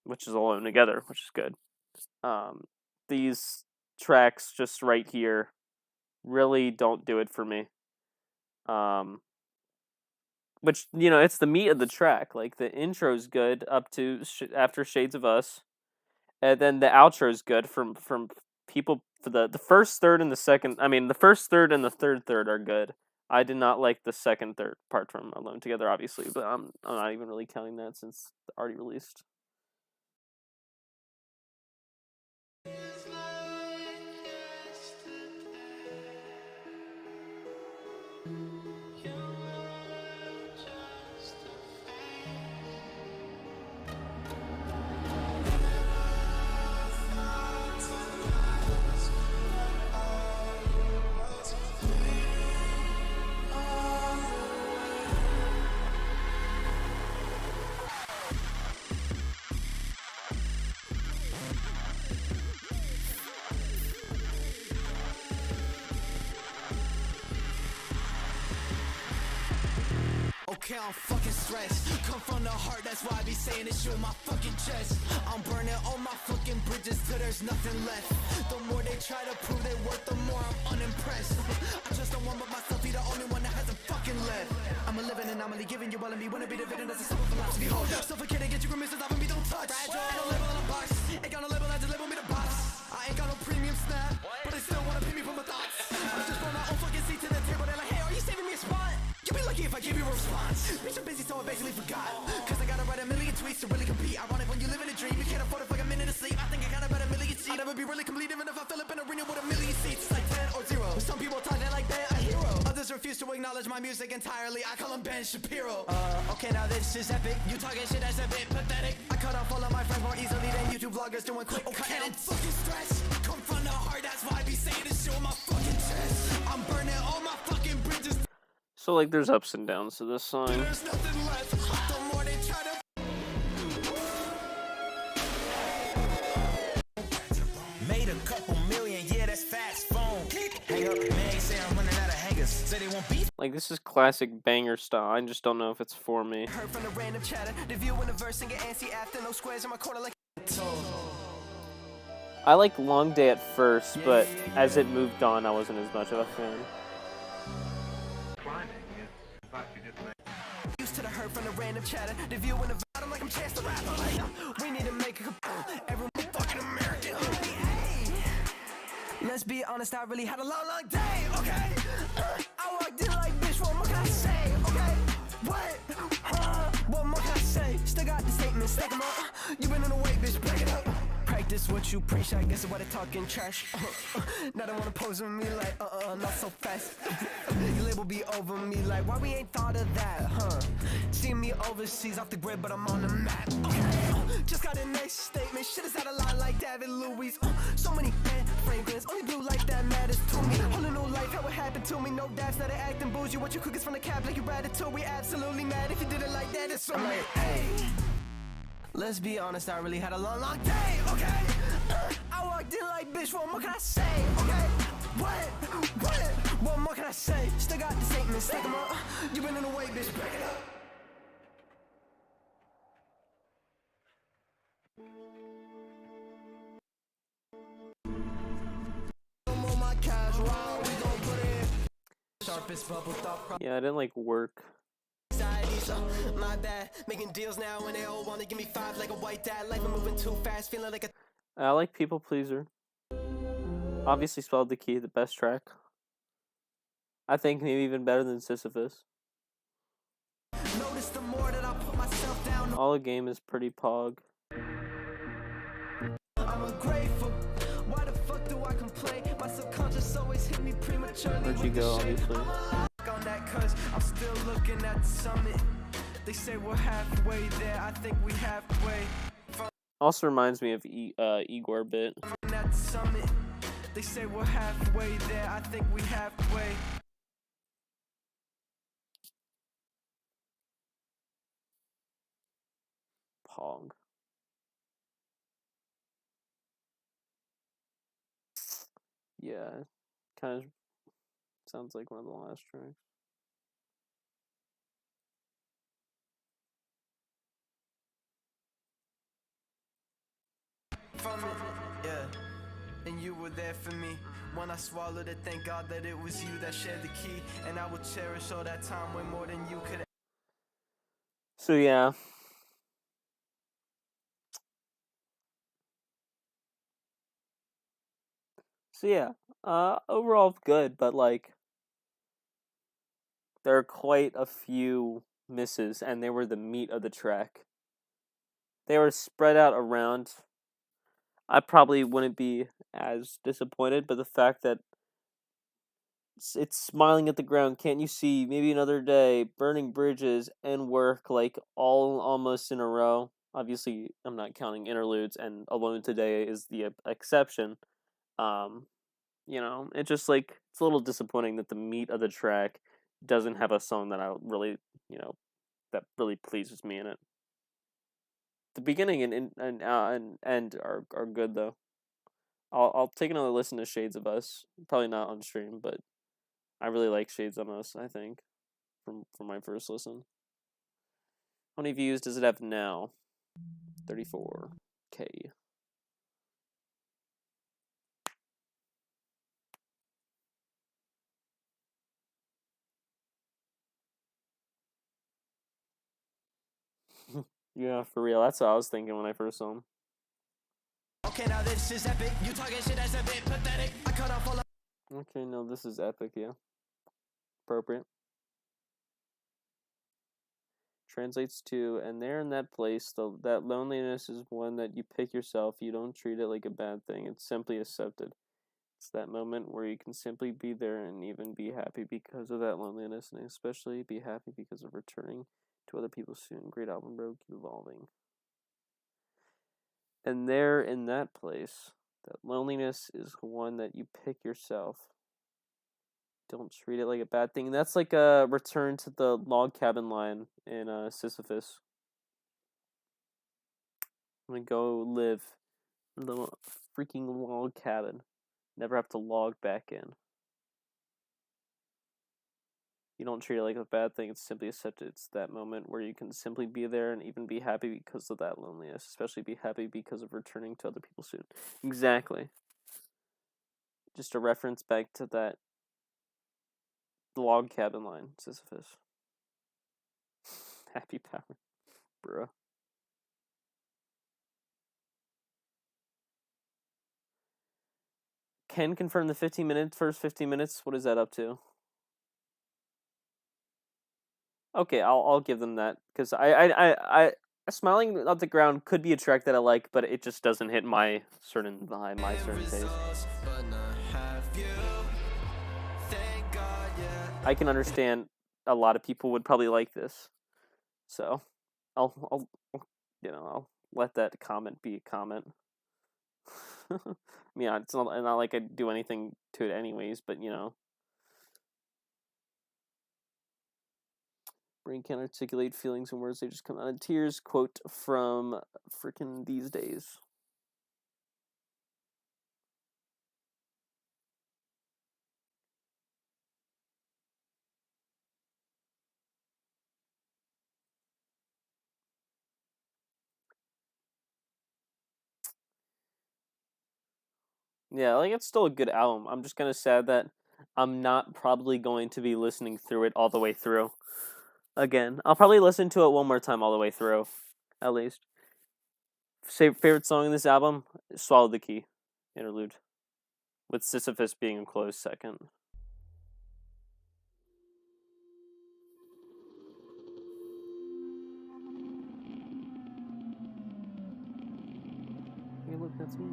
which is alone together, which is good. These tracks just right here really don't do it for me. Which, you know, it's the meat of the track. Like, the intro's good up to after Shades of Us, and then the outro's good from people for the first third and the second. I mean, the first third and the third are good. I did not like the second third part from Alone Together, obviously, but I'm not even really counting that since it's already released. Okay, I'm fucking stressed. Come from the heart, that's why I be saying this shit with my fucking chest. I'm burning all my fucking bridges till there's nothing left. The more they try to prove they worth, the more I'm unimpressed. I just don't want but myself be the only one that hasn't fucking left. I'm a living anomaly, giving you all of me. Wanna be the villain, that's a simple philosophy. Hold up, suffocating, get you grimaces off of me, don't touch. Fragile, ain't no label on a box. Ain't got no label, I just label me the box. I ain't got no premium snap, but they still wanna pay me for my thoughts. I just brought my own fucking seat to the table. They're like, hey, are you saving me a spot? You'd be lucky if I give you a response. Bitch, I'm busy, so I basically forgot. Cause I gotta write a million tweets to really compete. Ironic when you live in a dream, you can't afford it for a minute of sleep. I think I got about a million seats. I'd never be really complete even if I fill up in a arena with a million seats. It's like 10 or 0. Some people talk that like they're a hero. Others refuse to acknowledge my music entirely. I call them Ben Shapiro. Okay, now this is epic. You talking shit that's a bit pathetic. I cut off all of my friends more easily than YouTube vloggers doing quick. Okay, I'm fucking stressed. Come from the heart, that's why I be saying this shit with my fucking chest. I'm burning all my fucking bridges. So, like, there's ups and downs to this song. There's nothing left. The more they try to made a couple million, yeah, that's fast phone. Hang up, man, say I'm running out of hangers. Say they won't beef. Like, this is classic banger style. I just don't know if it's for me. Heard from the random chatter, the view in the verse and get antsy after no squares in my corner like I like Long Day at first, but as it moved on, I wasn't as much of a fan. Used to the hurt from the random chatter, the view in the bottom like I'm Chance the Rapper. Like, we need to make a everyone fucking American. Hey, let's be honest, I really had a long day. Okay, I walked in like, bitch, what more can I say? Okay, what more can I say? Still got the statement, stack 'em up. You been in the way, bitch, break it up. Practice what you preach, I guess is why they talking trash. Now they wanna pose with me like, not so fast. Your label be over me like, why we ain't thought of that, huh? See me overseas off the grid, but I'm on the map. Okay, just got a next statement, shit is out of line like David Louis. So many bad fragrance, only blue like that matters to me. Whole new life, how it happened to me, no dabs, not acting bougie. What you cookies from the cap like you ratatouille, absolutely mad if you did it like that, it's so like, hey. Let's be honest, I really had a long day, okay? I walked in like, bitch, what more can I say, okay? What more can I say? Still got the statement, stack 'em up. You been in the way, bitch, break it up. Yeah, I didn't like Work. My bad, making deals now when they all wanna give me 5 like a white dad. Life moving too fast, feeling like a I like People Pleaser. Obviously Spelled the Key, the best track. I think maybe even better than Sisyphus. Notice the more that I put myself down. All the game is pretty pog. I'm ungrateful. Why the fuck do I complain? My subconscious always hit me prematurely. Where'd you go, obviously? On that cause I'm still looking at the summit. They say we're halfway there, I think we halfway. Also reminds me of Igor a bit. From that summit, they say we're halfway there, I think we halfway. Pog. Yeah, kind of sounds like one of the last tracks. From it, yeah. And you were there for me. When I swallowed it, thank God that it was you that shared the key. And I will cherish all that time way more than you could. So yeah. So yeah, overall good, but like there are quite a few misses, and they were the meat of the track. They were spread out around. I probably wouldn't be as disappointed, but the fact that it's smiling at the ground, can't you see, maybe another day, burning bridges, and work, like all almost in a row. Obviously, I'm not counting interludes, and Alone Today is the exception. You know, it's just like, it's a little disappointing that the meat of the track doesn't have a song that I really, you know, that really pleases me in it. The beginning and end are good though. I'll take another listen to Shades of Us. Probably not on stream, but I really like Shades of Us, I think, from my first listen. How many views does it have now? 34K. Yeah, for real. That's what I was thinking when I first saw him. Okay, now this is epic. You talking shit that's a bit pathetic. I cut off all of. Okay, no, this is epic, yeah. Appropriate. Translates to, and there in that place, that loneliness is one that you pick yourself. You don't treat it like a bad thing. It's simply accepted. It's that moment where you can simply be there and even be happy because of that loneliness, and especially be happy because of returning to other people soon. Great album, bro. Keep evolving. And there in that place, that loneliness is one that you pick yourself. Don't treat it like a bad thing. And that's like a return to the log cabin line in Sisyphus. I'm gonna go live in the freaking log cabin. Never have to log back in. You don't treat it like a bad thing, it's simply accepted. It's that moment where you can simply be there and even be happy because of that loneliness. Especially be happy because of returning to other people soon. Exactly. Just a reference back to that log cabin line, Sisyphus. Happy power. Bruh. Can confirm the 15 minutes, first 15 minutes. What is that up to? Okay, I'll give them that, because I Smiling at the Ground could be a track that I like, but it just doesn't hit my certain vibe, my certain taste. I can understand a lot of people would probably like this, so I'll let that comment be a comment. Yeah, it's not like I do anything to it anyways, but you know. Brain can't articulate feelings in words, they just come out in tears. Quote from frickin' These Days. Yeah, like, it's still a good album. I'm just kind of sad that I'm not probably going to be listening through it all the way through. Again, I'll probably listen to it one more time all the way through, at least. Favorite song in this album? Swallow the Key interlude, with Sisyphus being a close second. Hey, look, that's me.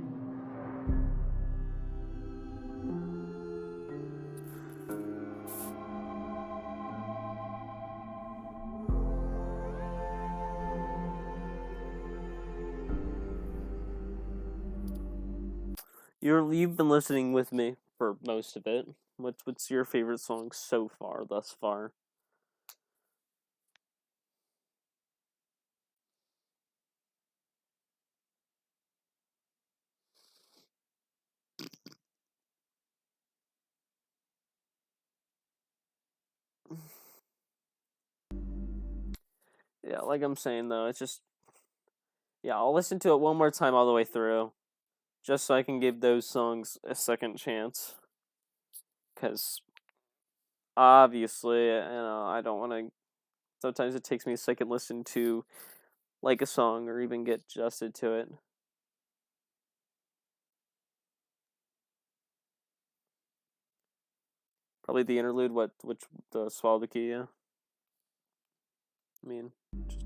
You've been listening with me for most of it. What's your favorite song so far, thus far? Yeah, like I'm saying though, it's just I'll listen to it one more time all the way through, just so I can give those songs a second chance. Because obviously, I don't want to. Sometimes it takes me a second listen to like a song or even get adjusted to it. Probably the interlude. Which the Swallow the Key? Yeah. I mean, just.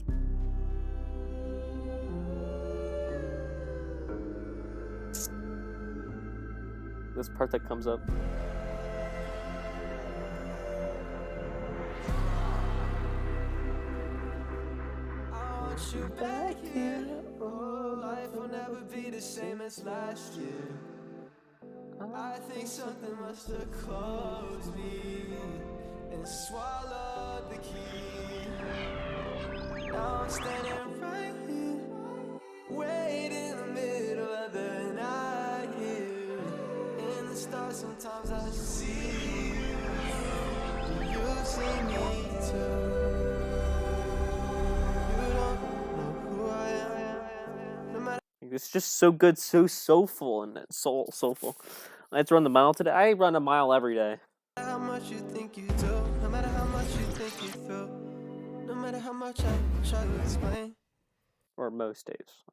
This part that comes up. I want you back here. Oh, life will never be the same as last year. I think something must have closed me and swallowed the key. Now I'm standing right here, wait in the middle of the night here. In the stars sometimes I see you. Do you see me too? You don't know who I am. No matter It's just so good, so soulful, and soulful. I had to run the mile today. I run a mile every day. how much you think you do, no matter how much you think you feel, no matter how much I try to explain. Or most days.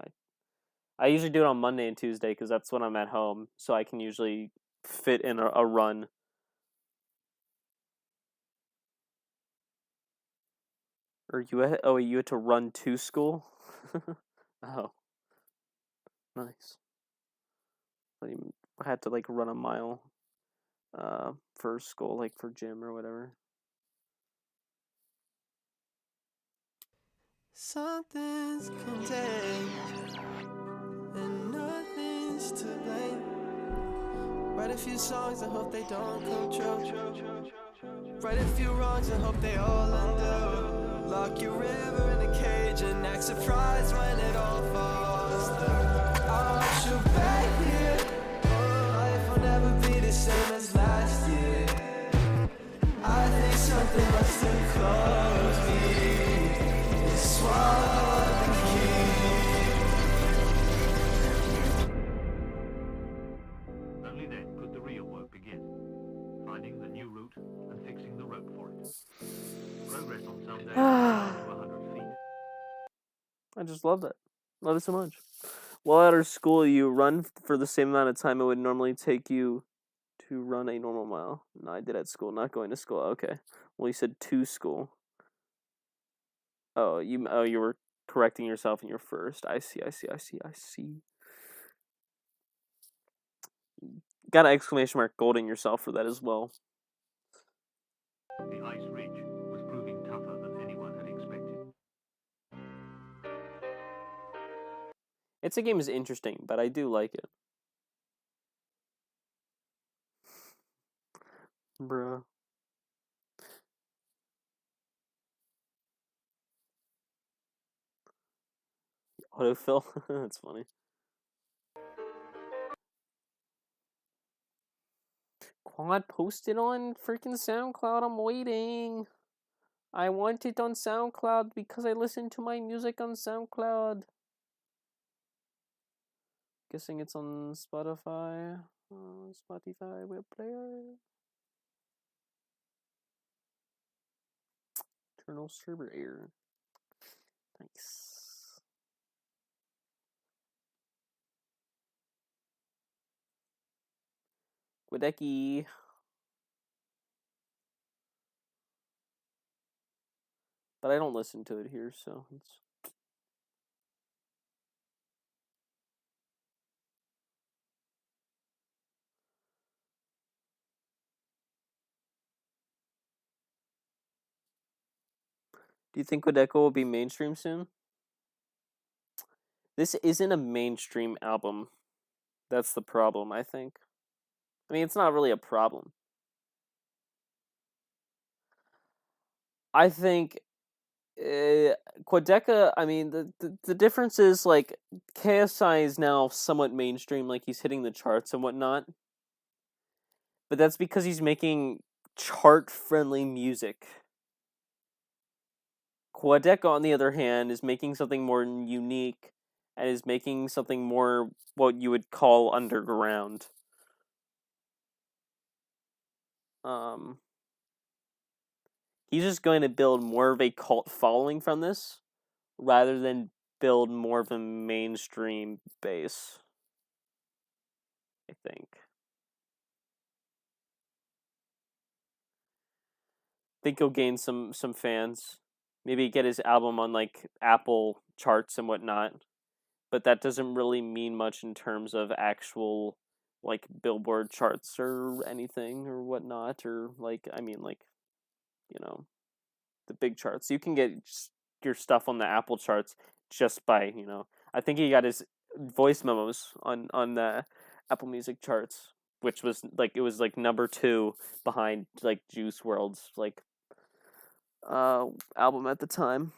I usually do it on Monday and Tuesday because that's when I'm at home, so I can usually fit in a run. Or you had to run to school? Oh. Nice. I had to like run a mile for school, like for gym or whatever. Something's contained and nothing's to blame. Write a few songs and hope they don't come true. Right a few wrongs and hope they all undo. Lock your river in a cage and act surprised when it all falls through. I want you back here. Oh, life will never be the same as last year. I think something must have closed me and swallowed the key. Only then could the real work begin. Finding the new route and fixing the rope for it. Progress on some days to 100 feet. I just love that. Love it so much. While at our school, you run for the same amount of time it would normally take you to run a normal mile. No, I did at school, not going to school. Okay. Well, you said to school. Oh, you were correcting yourself in your first. I see. Got an exclamation mark golding yourself for that as well. The ice ridge was proving tougher than anyone had expected. It's a game is interesting, but I do like it. Bruh. Autofill? That's funny. Quad posted on freaking SoundCloud. I'm waiting. I want it on SoundCloud because I listen to my music on SoundCloud. Guessing it's on Spotify. Spotify web player. Internal server error. Nice. Quadeca. But I don't listen to it here, so it's. Do you think Quadeca will be mainstream soon? This isn't a mainstream album. That's the problem, I think. I mean, it's not really a problem. I think Quadeca, I mean, the difference is, like, KSI is now somewhat mainstream, like, he's hitting the charts and whatnot. But that's because he's making chart-friendly music. Quadeca, on the other hand, is making something more unique, and is making something more what you would call underground. He's just going to build more of a cult following from this, rather than build more of a mainstream base, I think. I think he'll gain some fans. Maybe get his album on, like, Apple charts and whatnot. But that doesn't really mean much in terms of actual, like, Billboard charts or anything or whatnot. Or, like, I mean, like, you know, the big charts. You can get your stuff on the Apple charts just by, you know, I think he got his voice memos on the Apple Music charts, which was, like, it was, like, number 2 behind, like, Juice WRLD's, like, album at the time.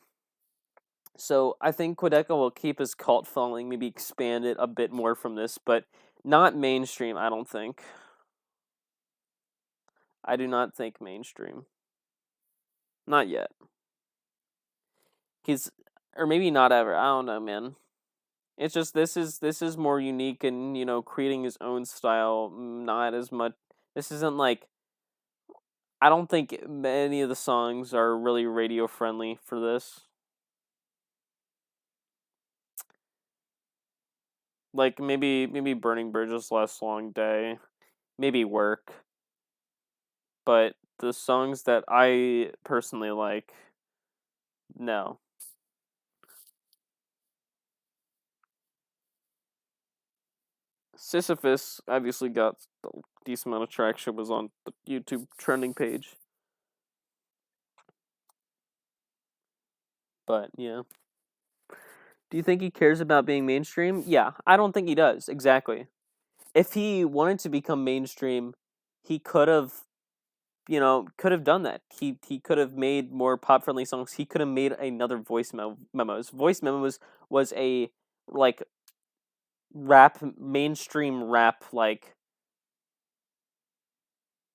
So I think Quadeca will keep his cult following, maybe expand it a bit more from this, but not mainstream, I don't think. I do not think mainstream. Not yet. Or maybe not ever. I don't know, man. It's just this is more unique and, you know, creating his own style, not as much. This isn't like, I don't think many of the songs are really radio friendly for this. Like, maybe Burning Bridges, Last Long Day, maybe Work. But the songs that I personally like, no. Sisyphus obviously got a decent amount of traction, was on the YouTube trending page. But, yeah. Do you think he cares about being mainstream? Yeah, I don't think he does, exactly. If he wanted to become mainstream, he could have, you know, done that. He could have made more pop-friendly songs. He could have made another Voice Memos. Voice Memos was a, like, mainstream rap, like,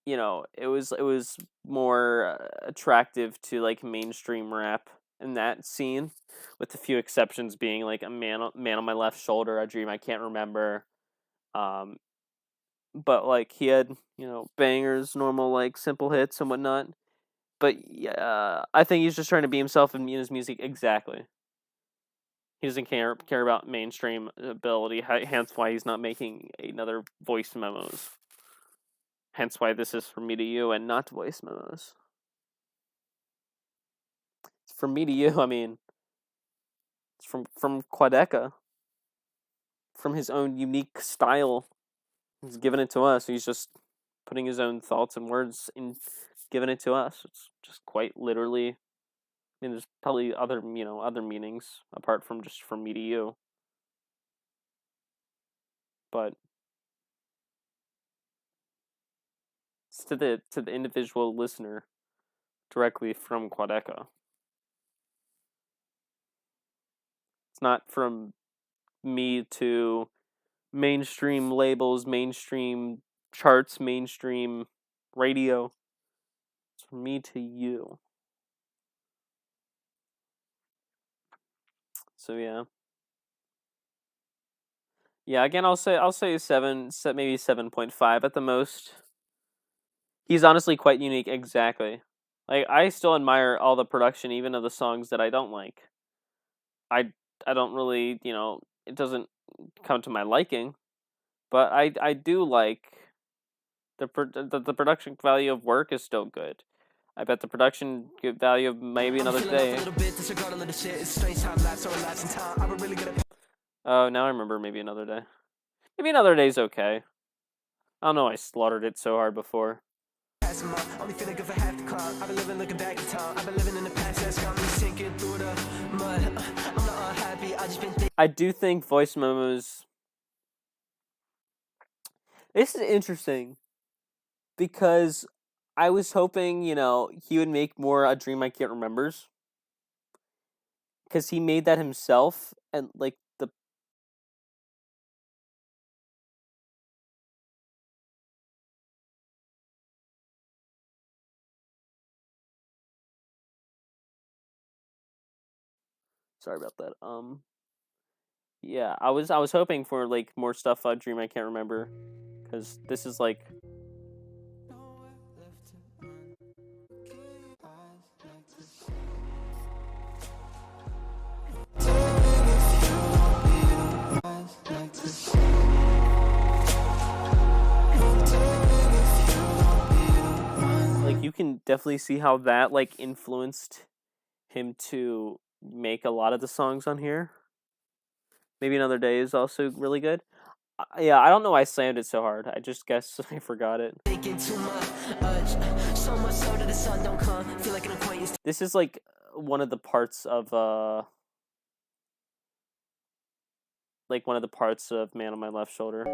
you know, it was more attractive to, like, mainstream rap in that scene, with a few exceptions being, like, a man on my left shoulder, A Dream I Can't Remember. But, like, he had, you know, bangers, normal, like, simple hits and whatnot. But yeah, I think he's just trying to be himself in his music. Exactly. He doesn't care about mainstream ability. Hence why he's not making another Voice Memos. Hence why this is From Me to You and not Voice Memos. From Me to You, I mean, it's from Quadeca. From his own unique style. He's given it to us. He's just putting his own thoughts and words in, giving it to us. It's just quite literally. I mean, there's probably other meanings apart from just From Me to You. But it's to the individual listener directly from Quadeca. It's not from me to mainstream labels, mainstream charts, mainstream radio. It's from me to you. So yeah. Yeah, again, I'll say 7, maybe 7.5 at the most. He's honestly quite unique, exactly. Like, I still admire all the production, even of the songs that I don't like. I don't really, you know, it doesn't come to my liking, but I do like the production value of Work is still good. I bet the production value of Maybe Another Day. Oh, now I remember Maybe Another Day. Maybe Another Day's okay. I don't know, I slaughtered it so hard before. I do think Voice Memos This is interesting because I was hoping, you know, he would make more A Dream I Can't Remembers. Because he made that himself, and like the sorry about that. Yeah, I was hoping for like more stuff A Dream I Can't Remember, because this is like. Like, you can definitely see how that like influenced him to make a lot of the songs on here. Maybe Another Day is also really good. Yeah, I don't know why I slammed it so hard. I just guess I forgot it. This is like one of the parts of Man on My Left Shoulder.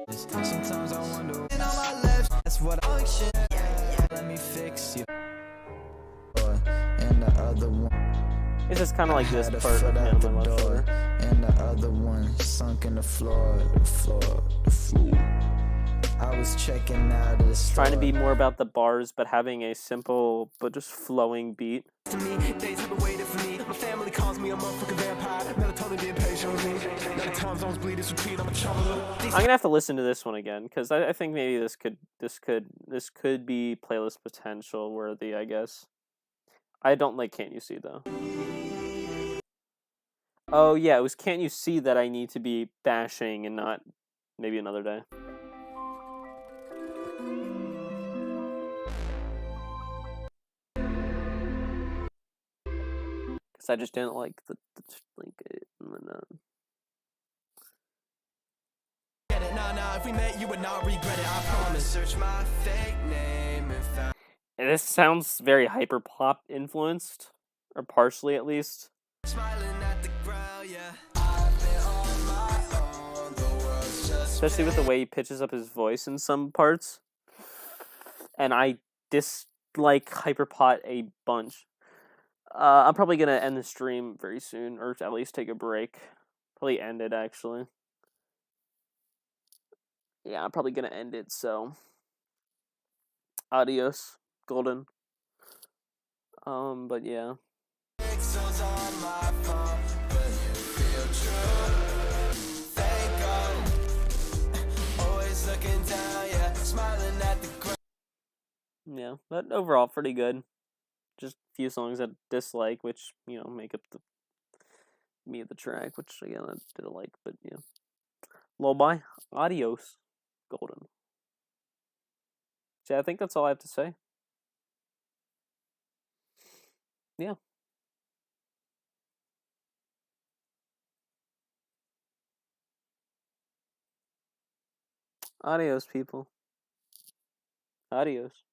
Sometimes I wonder on my left, that's what I function. Yeah, let me fix you. And the other one. It's just kind of like this part of Man on My Left Shoulder. And the other one sunk in the floor. I was checking out of the store. Trying to be more about the bars, but having a simple but just flowing beat. To me, days have been waiting for me. My family calls me a motherfucking vampire. Melatonin being patient with me. Many times I was bleeding, so treat, I'm a trouble. I'm gonna have to listen to this one again because I think maybe this could be playlist potential worthy. I guess. I don't like Can't You See though. Oh yeah, it was Can't You See that I need to be bashing and not Maybe Another Day. Because I just didn't like the link it and then. Nah, if we met, you would not regret it, I promise. Search my fake name and found. This sounds very hyper pop influenced, or partially at least. Smiling at the ground, yeah. I've been on my own, the world's just Especially with the way he pitches up his voice in some parts. And I dislike hyperpop a bunch. I'm probably gonna end the stream very soon, or at least take a break. Probably end it actually. Yeah, I'm probably gonna end it, so adios, Golden. But yeah. Pixels on my phone, but you feel true. Thank God. Always looking down, yeah, smiling at the ground. Yeah, but overall pretty good. Just a few songs I dislike, which, you know, make up the me of the track, which again I didn't like, but yeah. Lullaby, adios, Golden. So I think that's all I have to say. Yeah. Adios, people. Adios.